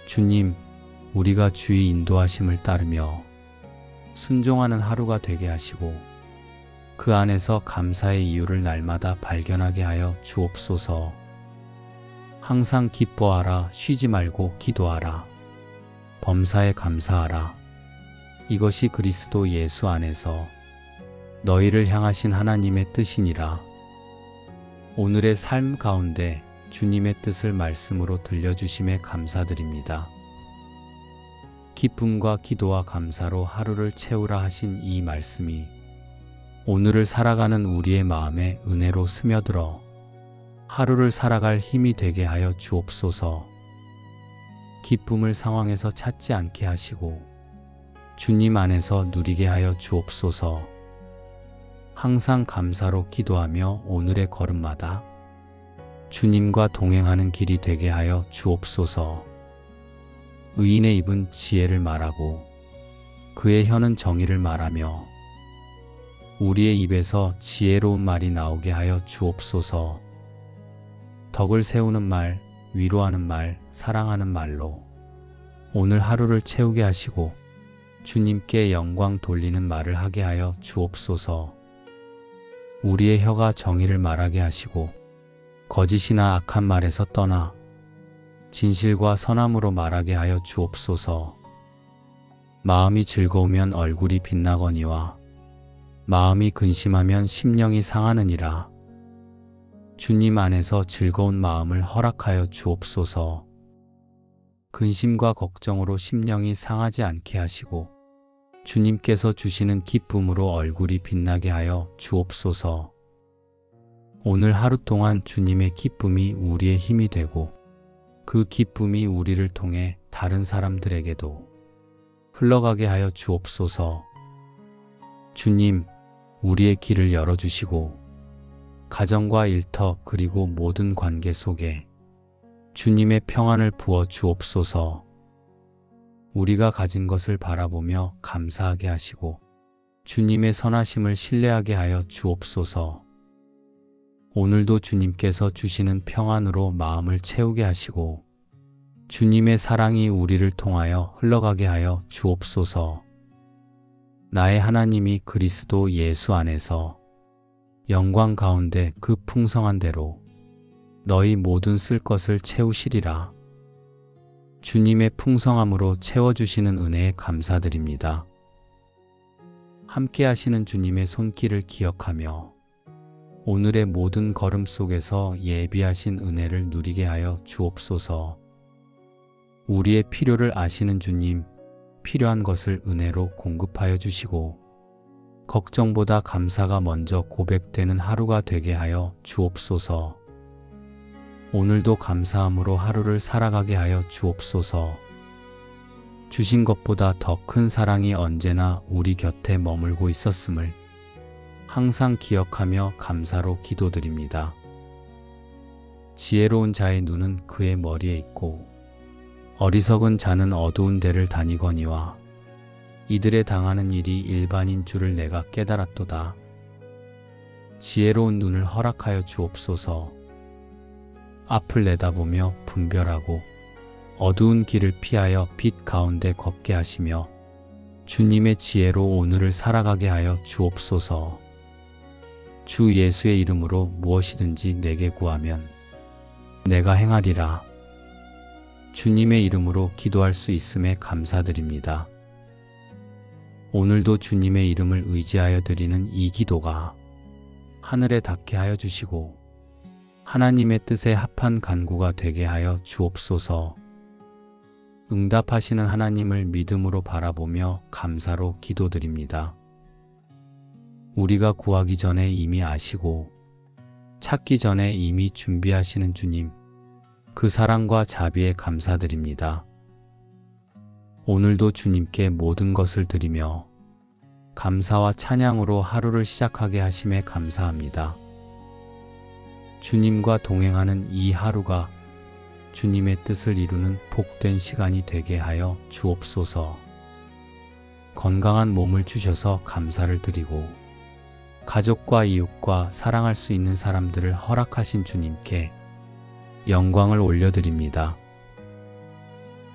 주님, 우리가 주의 인도하심을 따르며 순종하는 하루가 되게 하시고 그 안에서 감사의 이유를 날마다 발견하게 하여 주옵소서. 항상 기뻐하라, 쉬지 말고 기도하라. 범사에 감사하라. 이것이 그리스도 예수 안에서 너희를 향하신 하나님의 뜻이니라. 오늘의 삶 가운데 주님의 뜻을 말씀으로 들려주심에 감사드립니다. 기쁨과 기도와 감사로 하루를 채우라 하신 이 말씀이 오늘을 살아가는 우리의 마음에 은혜로 스며들어 하루를 살아갈 힘이 되게 하여 주옵소서. 기쁨을 상황에서 찾지 않게 하시고 주님 안에서 누리게 하여 주옵소서. 항상 감사로 기도하며 오늘의 걸음마다 주님과 동행하는 길이 되게 하여 주옵소서. 의인의 입은 지혜를 말하고 그의 혀는 정의를 말하며 우리의 입에서 지혜로운 말이 나오게 하여 주옵소서. 덕을 세우는 말, 위로하는 말, 사랑하는 말로 오늘 하루를 채우게 하시고 주님께 영광 돌리는 말을 하게 하여 주옵소서. 우리의 혀가 정의를 말하게 하시고 거짓이나 악한 말에서 떠나 진실과 선함으로 말하게 하여 주옵소서. 마음이 즐거우면 얼굴이 빛나거니와 마음이 근심하면 심령이 상하느니라. 주님 안에서 즐거운 마음을 허락하여 주옵소서. 근심과 걱정으로 심령이 상하지 않게 하시고 주님께서 주시는 기쁨으로 얼굴이 빛나게 하여 주옵소서. 오늘 하루 동안 주님의 기쁨이 우리의 힘이 되고 그 기쁨이 우리를 통해 다른 사람들에게도 흘러가게 하여 주옵소서. 주님, 우리의 길을 열어주시고 가정과 일터 그리고 모든 관계 속에 주님의 평안을 부어 주옵소서. 우리가 가진 것을 바라보며 감사하게 하시고 주님의 선하심을 신뢰하게 하여 주옵소서. 오늘도 주님께서 주시는 평안으로 마음을 채우게 하시고 주님의 사랑이 우리를 통하여 흘러가게 하여 주옵소서. 나의 하나님이 그리스도 예수 안에서 영광 가운데 그 풍성한 대로 너희 모든 쓸 것을 채우시리라. 주님의 풍성함으로 채워주시는 은혜에 감사드립니다. 함께 하시는 주님의 손길을 기억하며 오늘의 모든 걸음 속에서 예비하신 은혜를 누리게 하여 주옵소서. 우리의 필요를 아시는 주님, 필요한 것을 은혜로 공급하여 주시고 걱정보다 감사가 먼저 고백되는 하루가 되게 하여 주옵소서. 오늘도 감사함으로 하루를 살아가게 하여 주옵소서. 주신 것보다 더 큰 사랑이 언제나 우리 곁에 머물고 있었음을 항상 기억하며 감사로 기도드립니다. 지혜로운 자의 눈은 그의 머리에 있고 어리석은 자는 어두운 데를 다니거니와 이들의 당하는 일이 일반인 줄을 내가 깨달았도다. 지혜로운 눈을 허락하여 주옵소서. 앞을 내다보며 분별하고 어두운 길을 피하여 빛 가운데 걷게 하시며 주님의 지혜로 오늘을 살아가게 하여 주옵소서. 주 예수의 이름으로 무엇이든지 내게 구하면 내가 행하리라. 주님의 이름으로 기도할 수 있음에 감사드립니다. 오늘도 주님의 이름을 의지하여 드리는 이 기도가 하늘에 닿게 하여 주시고 하나님의 뜻에 합한 간구가 되게 하여 주옵소서. 응답하시는 하나님을 믿음으로 바라보며 감사로 기도드립니다. 우리가 구하기 전에 이미 아시고 찾기 전에 이미 준비하시는 주님, 그 사랑과 자비에 감사드립니다. 오늘도 주님께 모든 것을 드리며 감사와 찬양으로 하루를 시작하게 하심에 감사합니다. 주님과 동행하는 이 하루가 주님의 뜻을 이루는 복된 시간이 되게 하여 주옵소서. 건강한 몸을 주셔서 감사를 드리고 가족과 이웃과 사랑할 수 있는 사람들을 허락하신 주님께 영광을 올려드립니다.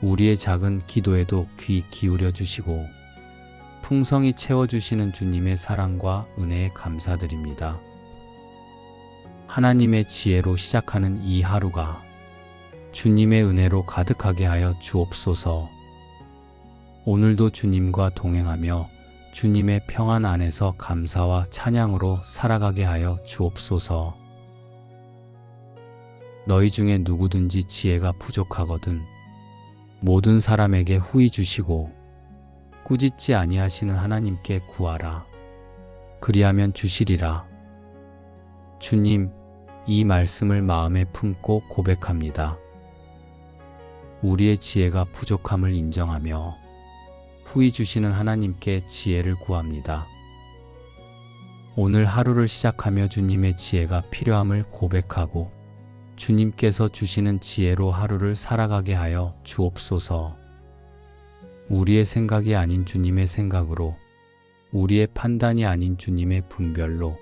우리의 작은 기도에도 귀 기울여 주시고 풍성히 채워주시는 주님의 사랑과 은혜에 감사드립니다. 하나님의 지혜로 시작하는 이 하루가 주님의 은혜로 가득하게 하여 주옵소서. 오늘도 주님과 동행하며 주님의 평안 안에서 감사와 찬양으로 살아가게 하여 주옵소서. 너희 중에 누구든지 지혜가 부족하거든 모든 사람에게 후히 주시고 꾸짖지 아니하시는 하나님께 구하라. 그리하면 주시리라. 주님, 이 말씀을 마음에 품고 고백합니다. 우리의 지혜가 부족함을 인정하며 후히 주시는 하나님께 지혜를 구합니다. 오늘 하루를 시작하며 주님의 지혜가 필요함을 고백하고 주님께서 주시는 지혜로 하루를 살아가게 하여 주옵소서. 우리의 생각이 아닌 주님의 생각으로, 우리의 판단이 아닌 주님의 분별로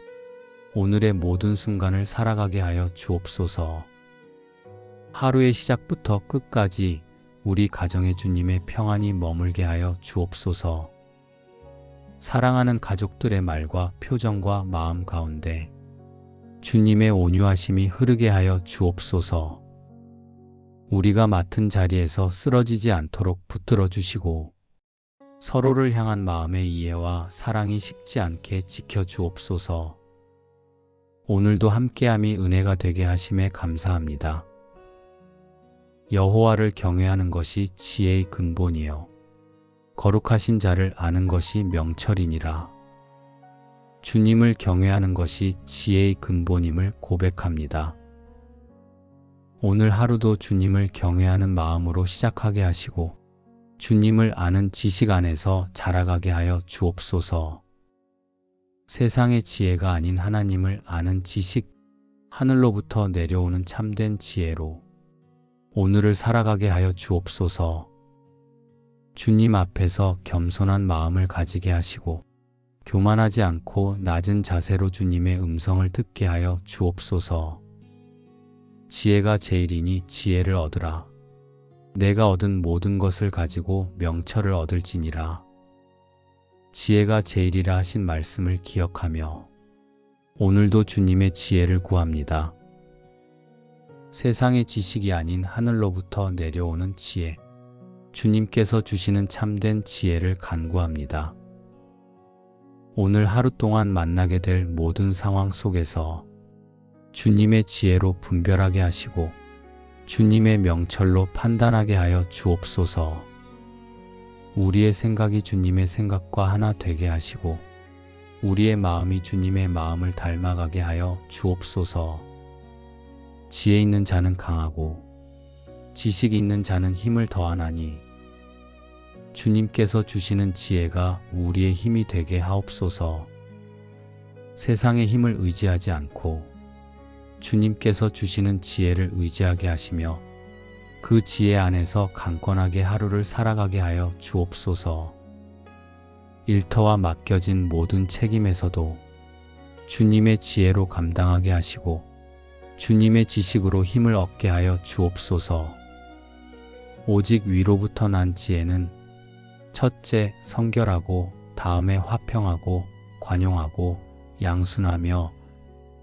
오늘의 모든 순간을 살아가게 하여 주옵소서. 하루의 시작부터 끝까지 우리 가정에 주님의 평안이 머물게 하여 주옵소서. 사랑하는 가족들의 말과 표정과 마음 가운데 주님의 온유하심이 흐르게 하여 주옵소서. 우리가 맡은 자리에서 쓰러지지 않도록 붙들어 주시고 서로를 향한 마음의 이해와 사랑이 식지 않게 지켜 주옵소서. 오늘도 함께함이 은혜가 되게 하심에 감사합니다. 여호와를 경외하는 것이 지혜의 근본이요 거룩하신 자를 아는 것이 명철이니라. 주님을 경외하는 것이 지혜의 근본임을 고백합니다. 오늘 하루도 주님을 경외하는 마음으로 시작하게 하시고 주님을 아는 지식 안에서 자라가게 하여 주옵소서. 세상의 지혜가 아닌 하나님을 아는 지식, 하늘로부터 내려오는 참된 지혜로 오늘을 살아가게 하여 주옵소서. 주님 앞에서 겸손한 마음을 가지게 하시고 교만하지 않고 낮은 자세로 주님의 음성을 듣게 하여 주옵소서. 지혜가 제일이니 지혜를 얻으라. 내가 얻은 모든 것을 가지고 명철을 얻을지니라. 지혜가 제일이라 하신 말씀을 기억하며 오늘도 주님의 지혜를 구합니다. 세상의 지식이 아닌 하늘로부터 내려오는 지혜, 주님께서 주시는 참된 지혜를 간구합니다. 오늘 하루 동안 만나게 될 모든 상황 속에서 주님의 지혜로 분별하게 하시고 주님의 명철로 판단하게 하여 주옵소서. 우리의 생각이 주님의 생각과 하나 되게 하시고 우리의 마음이 주님의 마음을 닮아가게 하여 주옵소서. 지혜 있는 자는 강하고 지식이 있는 자는 힘을 더하나니 주님께서 주시는 지혜가 우리의 힘이 되게 하옵소서. 세상의 힘을 의지하지 않고 주님께서 주시는 지혜를 의지하게 하시며 그 지혜 안에서 강건하게 하루를 살아가게 하여 주옵소서. 일터와 맡겨진 모든 책임에서도 주님의 지혜로 감당하게 하시고 주님의 지식으로 힘을 얻게 하여 주옵소서. 오직 위로부터 난 지혜는 첫째 성결하고 다음에 화평하고 관용하고 양순하며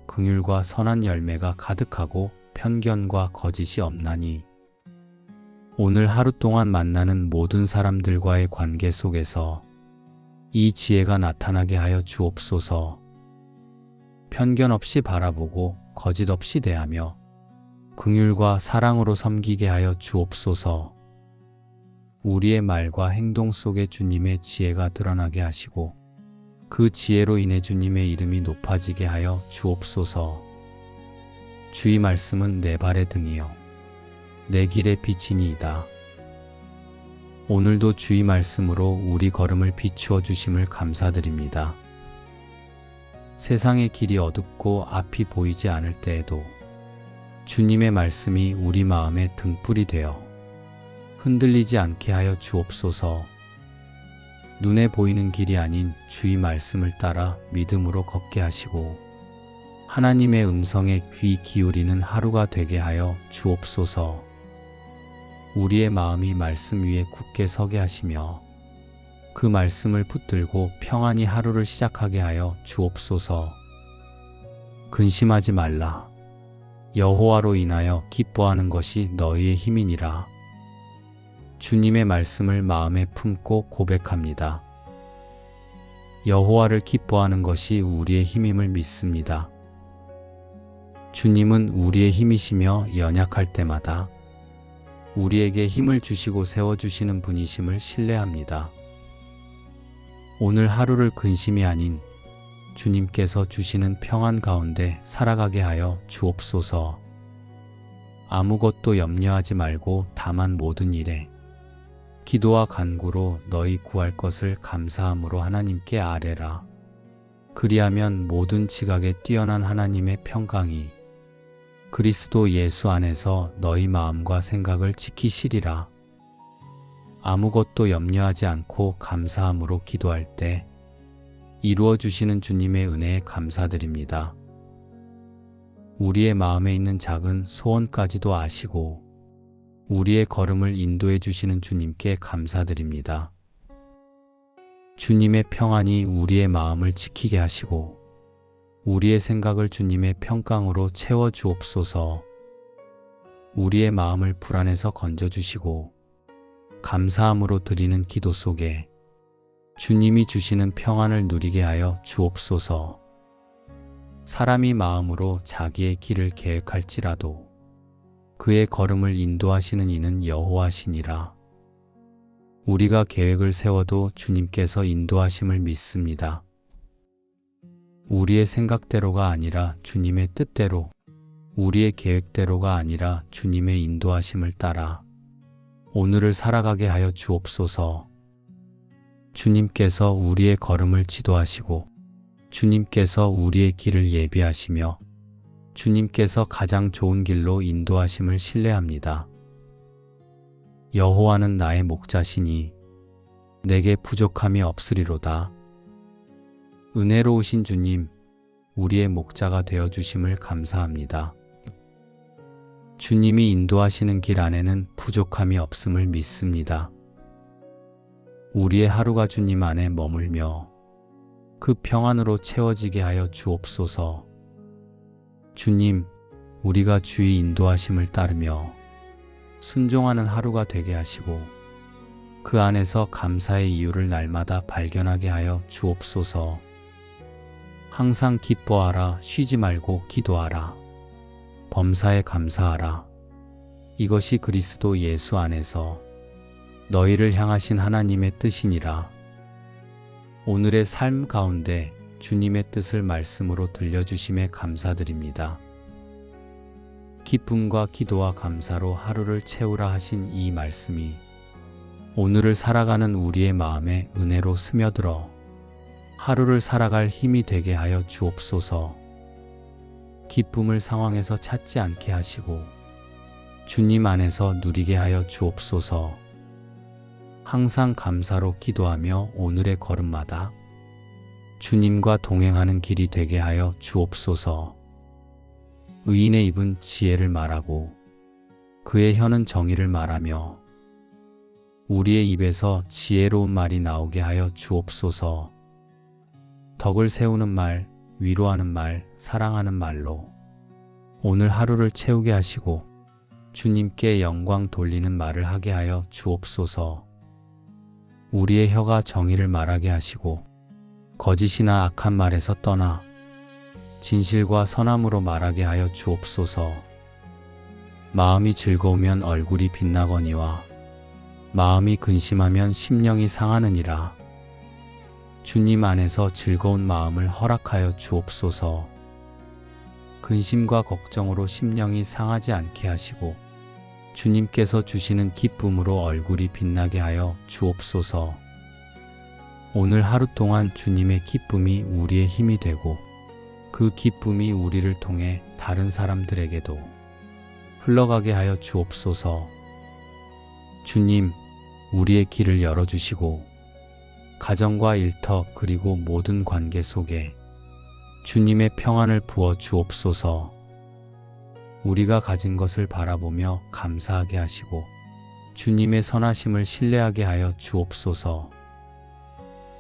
긍휼과 선한 열매가 가득하고 편견과 거짓이 없나니 오늘 하루 동안 만나는 모든 사람들과의 관계 속에서 이 지혜가 나타나게 하여 주옵소서. 편견 없이 바라보고 거짓 없이 대하며 긍휼과 사랑으로 섬기게 하여 주옵소서. 우리의 말과 행동 속에 주님의 지혜가 드러나게 하시고 그 지혜로 인해 주님의 이름이 높아지게 하여 주옵소서. 주의 말씀은 내 발의 등이요 내 길의 빛이니이다. 오늘도 주의 말씀으로 우리 걸음을 비추어 주심을 감사드립니다. 세상의 길이 어둡고 앞이 보이지 않을 때에도 주님의 말씀이 우리 마음의 등불이 되어 흔들리지 않게 하여 주옵소서. 눈에 보이는 길이 아닌 주의 말씀을 따라 믿음으로 걷게 하시고 하나님의 음성에 귀 기울이는 하루가 되게 하여 주옵소서. 우리의 마음이 말씀 위에 굳게 서게 하시며 그 말씀을 붙들고 평안히 하루를 시작하게 하여 주옵소서. 근심하지 말라. 여호와로 인하여 기뻐하는 것이 너희의 힘이니라. 주님의 말씀을 마음에 품고 고백합니다. 여호와를 기뻐하는 것이 우리의 힘임을 믿습니다. 주님은 우리의 힘이시며 연약할 때마다 우리에게 힘을 주시고 세워주시는 분이심을 신뢰합니다. 오늘 하루를 근심이 아닌 주님께서 주시는 평안 가운데 살아가게 하여 주옵소서. 아무것도 염려하지 말고 다만 모든 일에 기도와 간구로 너희 구할 것을 감사함으로 하나님께 아뢰라. 그리하면 모든 지각에 뛰어난 하나님의 평강이 그리스도 예수 안에서 너희 마음과 생각을 지키시리라. 아무것도 염려하지 않고 감사함으로 기도할 때 이루어 주시는 주님의 은혜에 감사드립니다. 우리의 마음에 있는 작은 소원까지도 아시고 우리의 걸음을 인도해 주시는 주님께 감사드립니다. 주님의 평안이 우리의 마음을 지키게 하시고 우리의 생각을 주님의 평강으로 채워 주옵소서. 우리의 마음을 불안에서 건져 주시고 감사함으로 드리는 기도 속에 주님이 주시는 평안을 누리게 하여 주옵소서. 사람이 마음으로 자기의 길을 계획할지라도 그의 걸음을 인도하시는 이는 여호와시니라. 우리가 계획을 세워도 주님께서 인도하심을 믿습니다. 우리의 생각대로가 아니라 주님의 뜻대로, 우리의 계획대로가 아니라 주님의 인도하심을 따라 오늘을 살아가게 하여 주옵소서. 주님께서 우리의 걸음을 지도하시고 주님께서 우리의 길을 예비하시며 주님께서 가장 좋은 길로 인도하심을 신뢰합니다. 여호와는 나의 목자시니 내게 부족함이 없으리로다. 은혜로우신 주님, 우리의 목자가 되어주심을 감사합니다. 주님이 인도하시는 길 안에는 부족함이 없음을 믿습니다. 우리의 하루가 주님 안에 머물며 그 평안으로 채워지게 하여 주옵소서. 주님, 우리가 주의 인도하심을 따르며 순종하는 하루가 되게 하시고 그 안에서 감사의 이유를 날마다 발견하게 하여 주옵소서. 항상 기뻐하라, 쉬지 말고 기도하라. 범사에 감사하라. 이것이 그리스도 예수 안에서 너희를 향하신 하나님의 뜻이니라. 오늘의 삶 가운데 주님의 뜻을 말씀으로 들려주심에 감사드립니다. 기쁨과 기도와 감사로 하루를 채우라 하신 이 말씀이 오늘을 살아가는 우리의 마음에 은혜로 스며들어 하루를 살아갈 힘이 되게 하여 주옵소서. 기쁨을 상황에서 찾지 않게 하시고 주님 안에서 누리게 하여 주옵소서. 항상 감사로 기도하며 오늘의 걸음마다 주님과 동행하는 길이 되게 하여 주옵소서. 의인의 입은 지혜를 말하고 그의 혀는 정의를 말하며 우리의 입에서 지혜로운 말이 나오게 하여 주옵소서. 덕을 세우는 말, 위로하는 말, 사랑하는 말로 오늘 하루를 채우게 하시고 주님께 영광 돌리는 말을 하게 하여 주옵소서. 우리의 혀가 정의를 말하게 하시고 거짓이나 악한 말에서 떠나 진실과 선함으로 말하게 하여 주옵소서. 마음이 즐거우면 얼굴이 빛나거니와 마음이 근심하면 심령이 상하느니라. 주님 안에서 즐거운 마음을 허락하여 주옵소서. 근심과 걱정으로 심령이 상하지 않게 하시고 주님께서 주시는 기쁨으로 얼굴이 빛나게 하여 주옵소서. 오늘 하루 동안 주님의 기쁨이 우리의 힘이 되고 그 기쁨이 우리를 통해 다른 사람들에게도 흘러가게 하여 주옵소서. 주님, 우리의 길을 열어주시고 가정과 일터 그리고 모든 관계 속에 주님의 평안을 부어 주옵소서. 우리가 가진 것을 바라보며 감사하게 하시고 주님의 선하심을 신뢰하게 하여 주옵소서.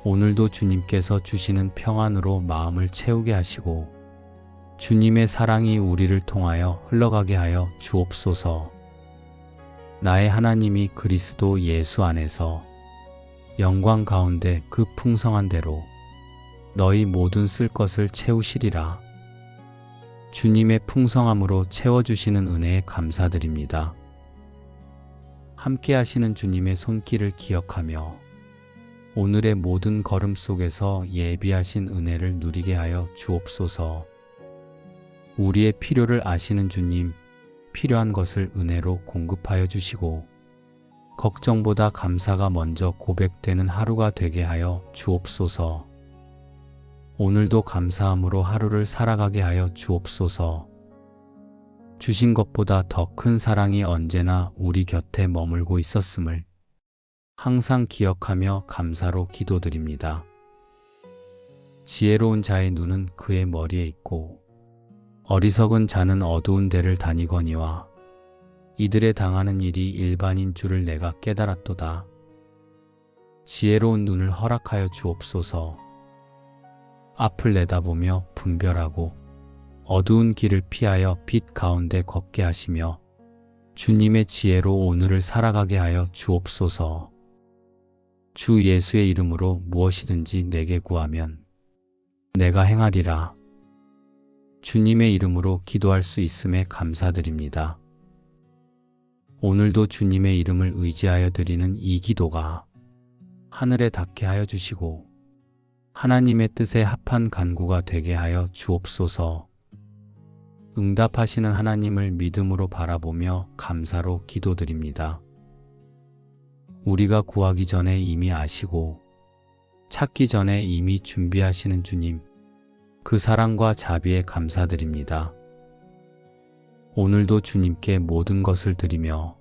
오늘도 주님께서 주시는 평안으로 마음을 채우게 하시고 주님의 사랑이 우리를 통하여 흘러가게 하여 주옵소서. 나의 하나님이 그리스도 예수 안에서 영광 가운데 그 풍성한 대로 너희 모든 쓸 것을 채우시리라. 주님의 풍성함으로 채워주시는 은혜에 감사드립니다. 함께 하시는 주님의 손길을 기억하며 오늘의 모든 걸음 속에서 예비하신 은혜를 누리게 하여 주옵소서. 우리의 필요를 아시는 주님, 필요한 것을 은혜로 공급하여 주시고 걱정보다 감사가 먼저 고백되는 하루가 되게 하여 주옵소서. 오늘도 감사함으로 하루를 살아가게 하여 주옵소서. 주신 것보다 더 큰 사랑이 언제나 우리 곁에 머물고 있었음을 항상 기억하며 감사로 기도드립니다. 지혜로운 자의 눈은 그의 머리에 있고 어리석은 자는 어두운 데를 다니거니와 이들의 당하는 일이 일반인 줄을 내가 깨달았도다. 지혜로운 눈을 허락하여 주옵소서. 앞을 내다보며 분별하고 어두운 길을 피하여 빛 가운데 걷게 하시며 주님의 지혜로 오늘을 살아가게 하여 주옵소서. 주 예수의 이름으로 무엇이든지 내게 구하면 내가 행하리라. 주님의 이름으로 기도할 수 있음에 감사드립니다. 오늘도 주님의 이름을 의지하여 드리는 이 기도가 하늘에 닿게 하여 주시고 하나님의 뜻에 합한 간구가 되게 하여 주옵소서. 응답하시는 하나님을 믿음으로 바라보며 감사로 기도드립니다. 우리가 구하기 전에 이미 아시고 찾기 전에 이미 준비하시는 주님, 그 사랑과 자비에 감사드립니다. 오늘도 주님께 모든 것을 드리며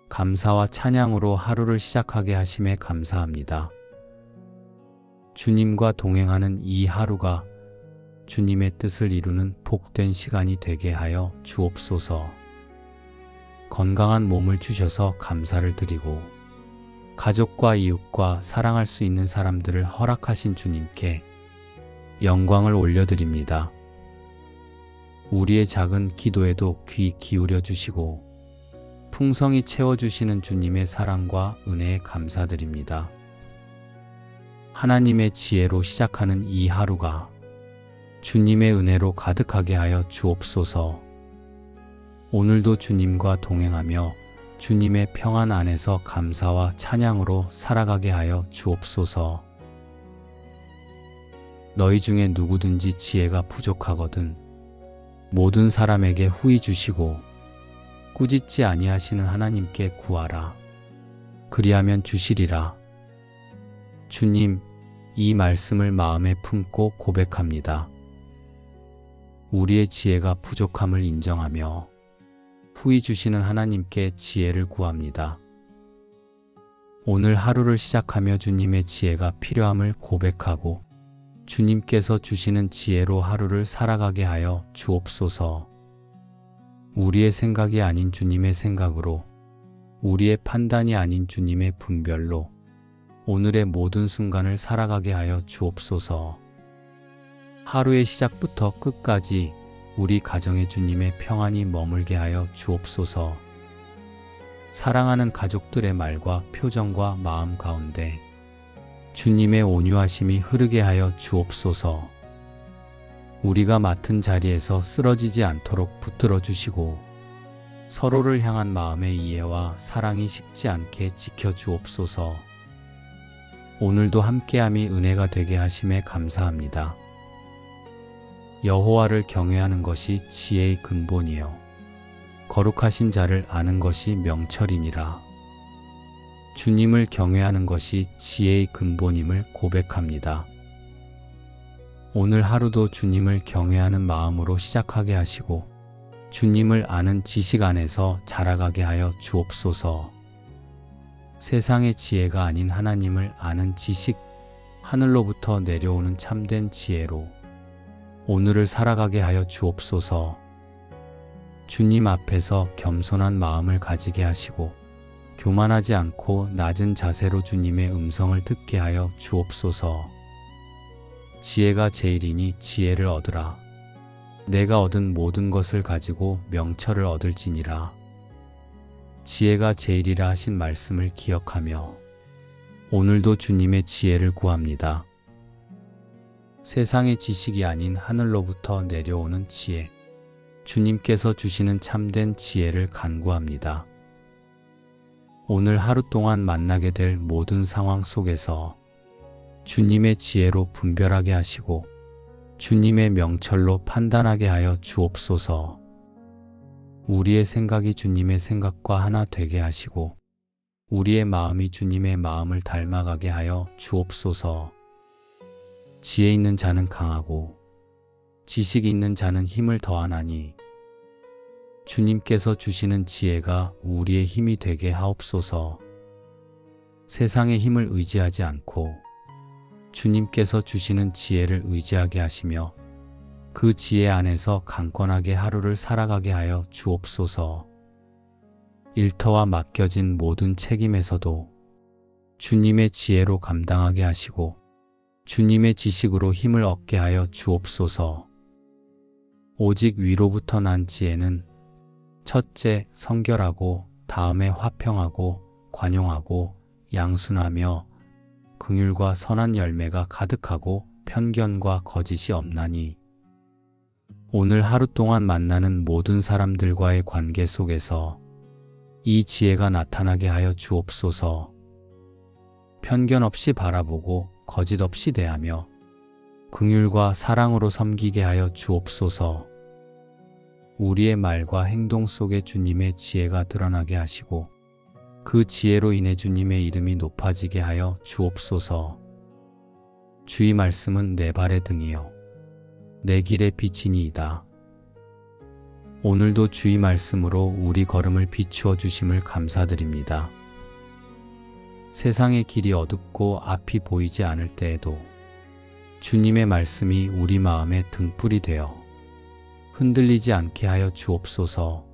감사와 찬양으로 하루를 시작하게 하심에 감사합니다. 주님과 동행하는 이 하루가 주님의 뜻을 이루는 복된 시간이 되게 하여 주옵소서. 건강한 몸을 주셔서 감사를 드리고 가족과 이웃과 사랑할 수 있는 사람들을 허락하신 주님께 영광을 올려드립니다. 우리의 작은 기도에도 귀 기울여 주시고 풍성히 채워주시는 주님의 사랑과 은혜에 감사드립니다. 하나님의 지혜로 시작하는 이 하루가 주님의 은혜로 가득하게 하여 주옵소서. 오늘도 주님과 동행하며 주님의 평안 안에서 감사와 찬양으로 살아가게 하여 주옵소서. 너희 중에 누구든지 지혜가 부족하거든 모든 사람에게 후히 주시고 꾸짖지 아니하시는 하나님께 구하라. 그리하면 주시리라. 주님, 이 말씀을 마음에 품고 고백합니다. 우리의 지혜가 부족함을 인정하며 후히 주시는 하나님께 지혜를 구합니다. 오늘 하루를 시작하며 주님의 지혜가 필요함을 고백하고 주님께서 주시는 지혜로 하루를 살아가게 하여 주옵소서. 우리의 생각이 아닌 주님의 생각으로, 우리의 판단이 아닌 주님의 분별로 오늘의 모든 순간을 살아가게 하여 주옵소서. 하루의 시작부터 끝까지 우리 가정에 주님의 평안이 머물게 하여 주옵소서. 사랑하는 가족들의 말과 표정과 마음 가운데 주님의 온유하심이 흐르게 하여 주옵소서. 우리가 맡은 자리에서 쓰러지지 않도록 붙들어 주시고 서로를 향한 마음의 이해와 사랑이 식지 않게 지켜 주옵소서. 오늘도 함께함이 은혜가 되게 하심에 감사합니다. 여호와를 경외하는 것이 지혜의 근본이요 거룩하신 자를 아는 것이 명철이니라. 주님을 경외하는 것이 지혜의 근본임을 고백합니다. 오늘 하루도 주님을 경외하는 마음으로 시작하게 하시고 주님을 아는 지식 안에서 자라가게 하여 주옵소서. 세상의 지혜가 아닌 하나님을 아는 지식, 하늘로부터 내려오는 참된 지혜로 오늘을 살아가게 하여 주옵소서. 주님 앞에서 겸손한 마음을 가지게 하시고 교만하지 않고 낮은 자세로 주님의 음성을 듣게 하여 주옵소서. 지혜가 제일이니 지혜를 얻으라. 내가 얻은 모든 것을 가지고 명철을 얻을지니라. 지혜가 제일이라 하신 말씀을 기억하며 오늘도 주님의 지혜를 구합니다. 세상의 지식이 아닌 하늘로부터 내려오는 지혜, 주님께서 주시는 참된 지혜를 간구합니다. 오늘 하루 동안 만나게 될 모든 상황 속에서 주님의 지혜로 분별하게 하시고 주님의 명철로 판단하게 하여 주옵소서. 우리의 생각이 주님의 생각과 하나 되게 하시고 우리의 마음이 주님의 마음을 닮아가게 하여 주옵소서. 지혜 있는 자는 강하고 지식이 있는 자는 힘을 더하나니 주님께서 주시는 지혜가 우리의 힘이 되게 하옵소서. 세상의 힘을 의지하지 않고 주님께서 주시는 지혜를 의지하게 하시며 그 지혜 안에서 강건하게 하루를 살아가게 하여 주옵소서. 일터와 맡겨진 모든 책임에서도 주님의 지혜로 감당하게 하시고 주님의 지식으로 힘을 얻게 하여 주옵소서. 오직 위로부터 난 지혜는 첫째 성결하고 다음에 화평하고 관용하고 양순하며 긍휼과 선한 열매가 가득하고 편견과 거짓이 없나니 오늘 하루 동안 만나는 모든 사람들과의 관계 속에서 이 지혜가 나타나게 하여 주옵소서. 편견 없이 바라보고 거짓 없이 대하며 긍휼과 사랑으로 섬기게 하여 주옵소서. 우리의 말과 행동 속에 주님의 지혜가 드러나게 하시고 그 지혜로 인해 주님의 이름이 높아지게 하여 주옵소서. 주의 말씀은 내 발의 등이요 내 길의 빛이니이다. 오늘도 주의 말씀으로 우리 걸음을 비추어 주심을 감사드립니다. 세상의 길이 어둡고 앞이 보이지 않을 때에도 주님의 말씀이 우리 마음의 등불이 되어 흔들리지 않게 하여 주옵소서.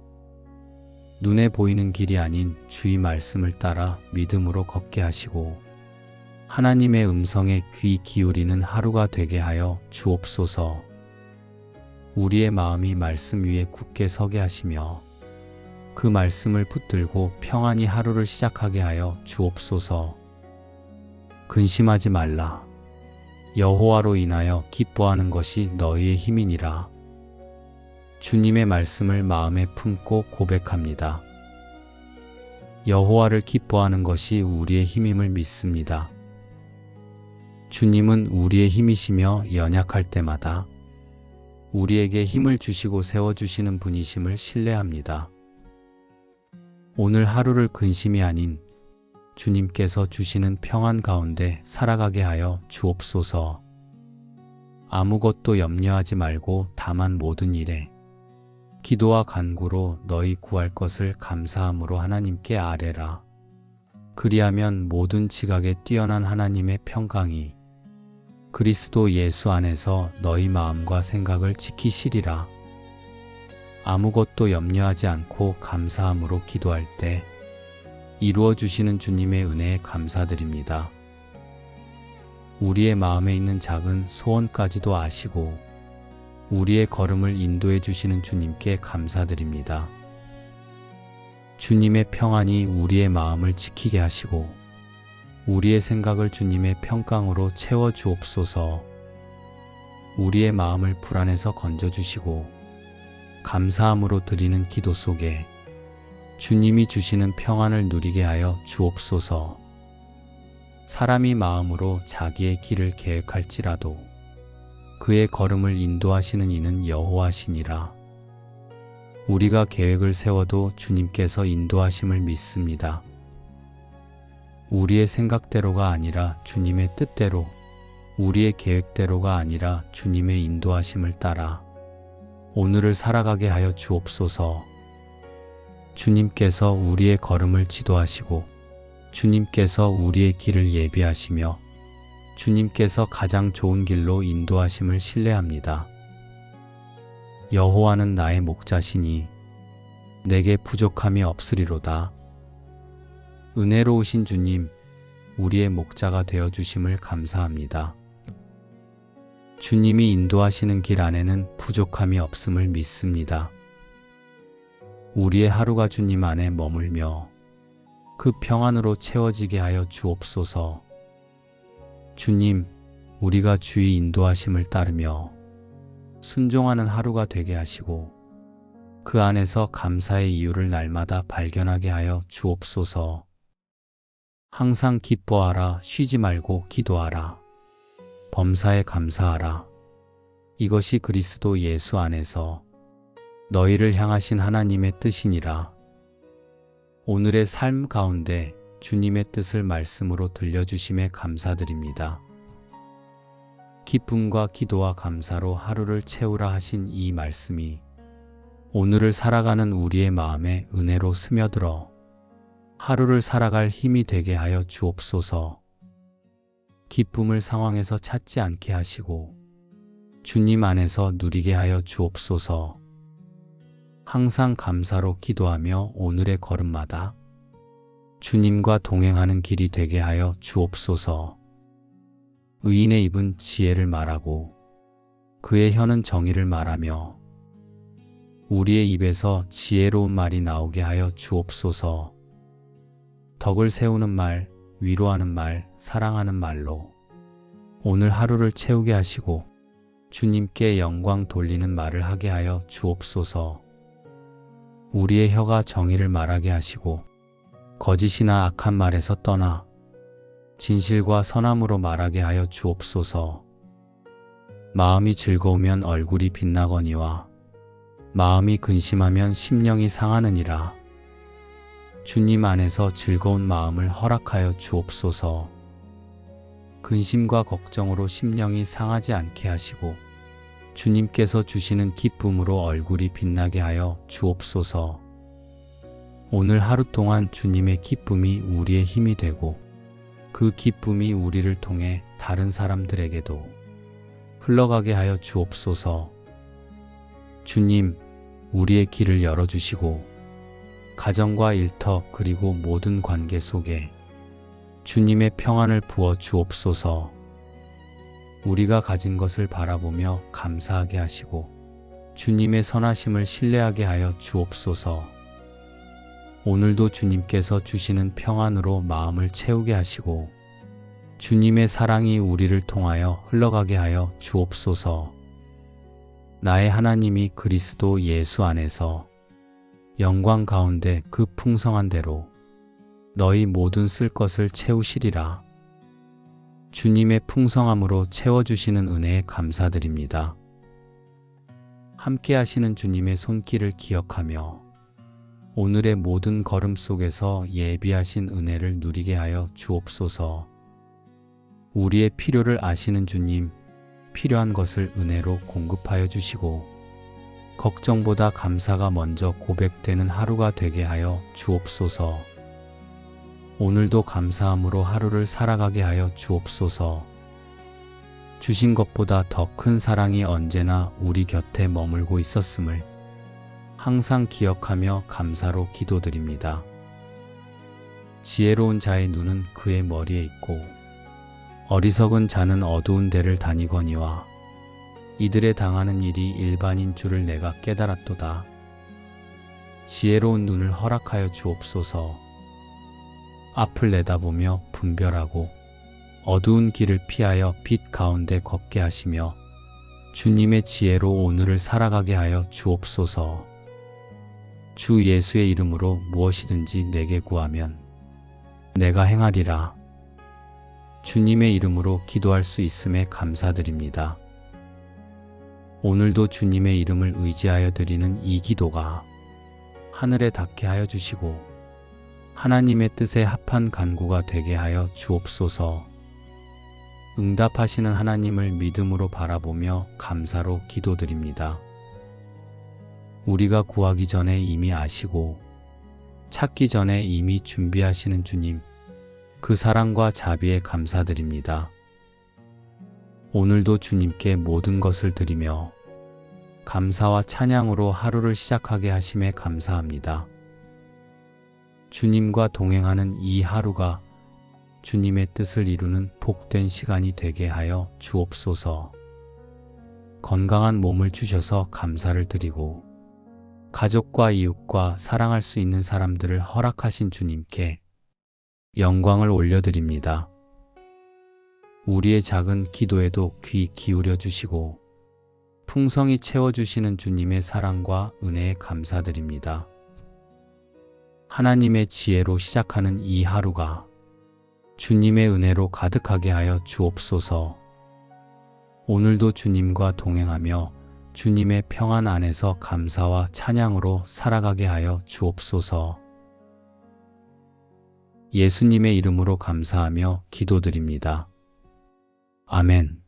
눈에 보이는 길이 아닌 주의 말씀을 따라 믿음으로 걷게 하시고 하나님의 음성에 귀 기울이는 하루가 되게 하여 주옵소서. 우리의 마음이 말씀 위에 굳게 서게 하시며 그 말씀을 붙들고 평안히 하루를 시작하게 하여 주옵소서. 근심하지 말라. 여호와로 인하여 기뻐하는 것이 너희의 힘이니라. 주님의 말씀을 마음에 품고 고백합니다. 여호와를 기뻐하는 것이 우리의 힘임을 믿습니다. 주님은 우리의 힘이시며 연약할 때마다 우리에게 힘을 주시고 세워주시는 분이심을 신뢰합니다. 오늘 하루를 근심이 아닌 주님께서 주시는 평안 가운데 살아가게 하여 주옵소서. 아무것도 염려하지 말고 다만 모든 일에 기도와 간구로 너희 구할 것을 감사함으로 하나님께 아뢰라. 그리하면 모든 지각에 뛰어난 하나님의 평강이 그리스도 예수 안에서 너희 마음과 생각을 지키시리라. 아무것도 염려하지 않고 감사함으로 기도할 때 이루어 주시는 주님의 은혜에 감사드립니다. 우리의 마음에 있는 작은 소원까지도 아시고 우리의 걸음을 인도해 주시는 주님께 감사드립니다. 주님의 평안이 우리의 마음을 지키게 하시고 우리의 생각을 주님의 평강으로 채워 주옵소서. 우리의 마음을 불안에서 건져주시고 감사함으로 드리는 기도 속에 주님이 주시는 평안을 누리게 하여 주옵소서. 사람이 마음으로 자기의 길을 계획할지라도 그의 걸음을 인도하시는 이는 여호와시니라. 우리가 계획을 세워도 주님께서 인도하심을 믿습니다. 우리의 생각대로가 아니라 주님의 뜻대로, 우리의 계획대로가 아니라 주님의 인도하심을 따라 오늘을 살아가게 하여 주옵소서. 주님께서 우리의 걸음을 지도하시고 주님께서 우리의 길을 예비하시며 주님께서 가장 좋은 길로 인도하심을 신뢰합니다. 여호와는 나의 목자시니 내게 부족함이 없으리로다. 은혜로우신 주님, 우리의 목자가 되어주심을 감사합니다. 주님이 인도하시는 길 안에는 부족함이 없음을 믿습니다. 우리의 하루가 주님 안에 머물며 그 평안으로 채워지게 하여 주옵소서. 주님, 우리가 주의 인도하심을 따르며 순종하는 하루가 되게 하시고 그 안에서 감사의 이유를 날마다 발견하게 하여 주옵소서. 항상 기뻐하라, 쉬지 말고 기도하라. 범사에 감사하라. 이것이 그리스도 예수 안에서 너희를 향하신 하나님의 뜻이니라. 오늘의 삶 가운데 주님의 뜻을 말씀으로 들려주심에 감사드립니다. 기쁨과 기도와 감사로 하루를 채우라 하신 이 말씀이 오늘을 살아가는 우리의 마음에 은혜로 스며들어 하루를 살아갈 힘이 되게 하여 주옵소서. 기쁨을 상황에서 찾지 않게 하시고 주님 안에서 누리게 하여 주옵소서. 항상 감사로 기도하며 오늘의 걸음마다 주님과 동행하는 길이 되게 하여 주옵소서. 의인의 입은 지혜를 말하고 그의 혀는 정의를 말하며 우리의 입에서 지혜로운 말이 나오게 하여 주옵소서. 덕을 세우는 말, 위로하는 말, 사랑하는 말로 오늘 하루를 채우게 하시고 주님께 영광 돌리는 말을 하게 하여 주옵소서. 우리의 혀가 정의를 말하게 하시고 거짓이나 악한 말에서 떠나 진실과 선함으로 말하게 하여 주옵소서. 마음이 즐거우면 얼굴이 빛나거니와 마음이 근심하면 심령이 상하느니라. 주님 안에서 즐거운 마음을 허락하여 주옵소서. 근심과 걱정으로 심령이 상하지 않게 하시고 주님께서 주시는 기쁨으로 얼굴이 빛나게 하여 주옵소서. 오늘 하루 동안 주님의 기쁨이 우리의 힘이 되고 그 기쁨이 우리를 통해 다른 사람들에게도 흘러가게 하여 주옵소서. 주님, 우리의 길을 열어주시고 가정과 일터 그리고 모든 관계 속에 주님의 평안을 부어 주옵소서. 우리가 가진 것을 바라보며 감사하게 하시고 주님의 선하심을 신뢰하게 하여 주옵소서. 오늘도 주님께서 주시는 평안으로 마음을 채우게 하시고 주님의 사랑이 우리를 통하여 흘러가게 하여 주옵소서. 나의 하나님이 그리스도 예수 안에서 영광 가운데 그 풍성한 대로 너희 모든 쓸 것을 채우시리라. 주님의 풍성함으로 채워주시는 은혜에 감사드립니다. 함께 하시는 주님의 손길을 기억하며 오늘의 모든 걸음 속에서 예비하신 은혜를 누리게 하여 주옵소서. 우리의 필요를 아시는 주님, 필요한 것을 은혜로 공급하여 주시고 걱정보다 감사가 먼저 고백되는 하루가 되게 하여 주옵소서. 오늘도 감사함으로 하루를 살아가게 하여 주옵소서. 주신 것보다 더 큰 사랑이 언제나 우리 곁에 머물고 있었음을 항상 기억하며 감사로 기도드립니다. 지혜로운 자의 눈은 그의 머리에 있고 어리석은 자는 어두운 데를 다니거니와 이들의 당하는 일이 일반인 줄을 내가 깨달았도다. 지혜로운 눈을 허락하여 주옵소서. 앞을 내다보며 분별하고 어두운 길을 피하여 빛 가운데 걷게 하시며 주님의 지혜로 오늘을 살아가게 하여 주옵소서. 주 예수의 이름으로 무엇이든지 내게 구하면 내가 행하리라. 주님의 이름으로 기도할 수 있음에 감사드립니다. 오늘도 주님의 이름을 의지하여 드리는 이 기도가 하늘에 닿게 하여 주시고 하나님의 뜻에 합한 간구가 되게 하여 주옵소서. 응답하시는 하나님을 믿음으로 바라보며 감사로 기도드립니다. 우리가 구하기 전에 이미 아시고 찾기 전에 이미 준비하시는 주님, 그 사랑과 자비에 감사드립니다. 오늘도 주님께 모든 것을 드리며 감사와 찬양으로 하루를 시작하게 하심에 감사합니다. 주님과 동행하는 이 하루가 주님의 뜻을 이루는 복된 시간이 되게 하여 주옵소서. 건강한 몸을 주셔서 감사를 드리고 가족과 이웃과 사랑할 수 있는 사람들을 허락하신 주님께 영광을 올려드립니다. 우리의 작은 기도에도 귀 기울여 주시고 풍성히 채워주시는 주님의 사랑과 은혜에 감사드립니다. 하나님의 지혜로 시작하는 이 하루가 주님의 은혜로 가득하게 하여 주옵소서. 오늘도 주님과 동행하며 주님의 평안 안에서 감사와 찬양으로 살아가게 하여 주옵소서. 예수님의 이름으로 감사하며 기도드립니다. 아멘.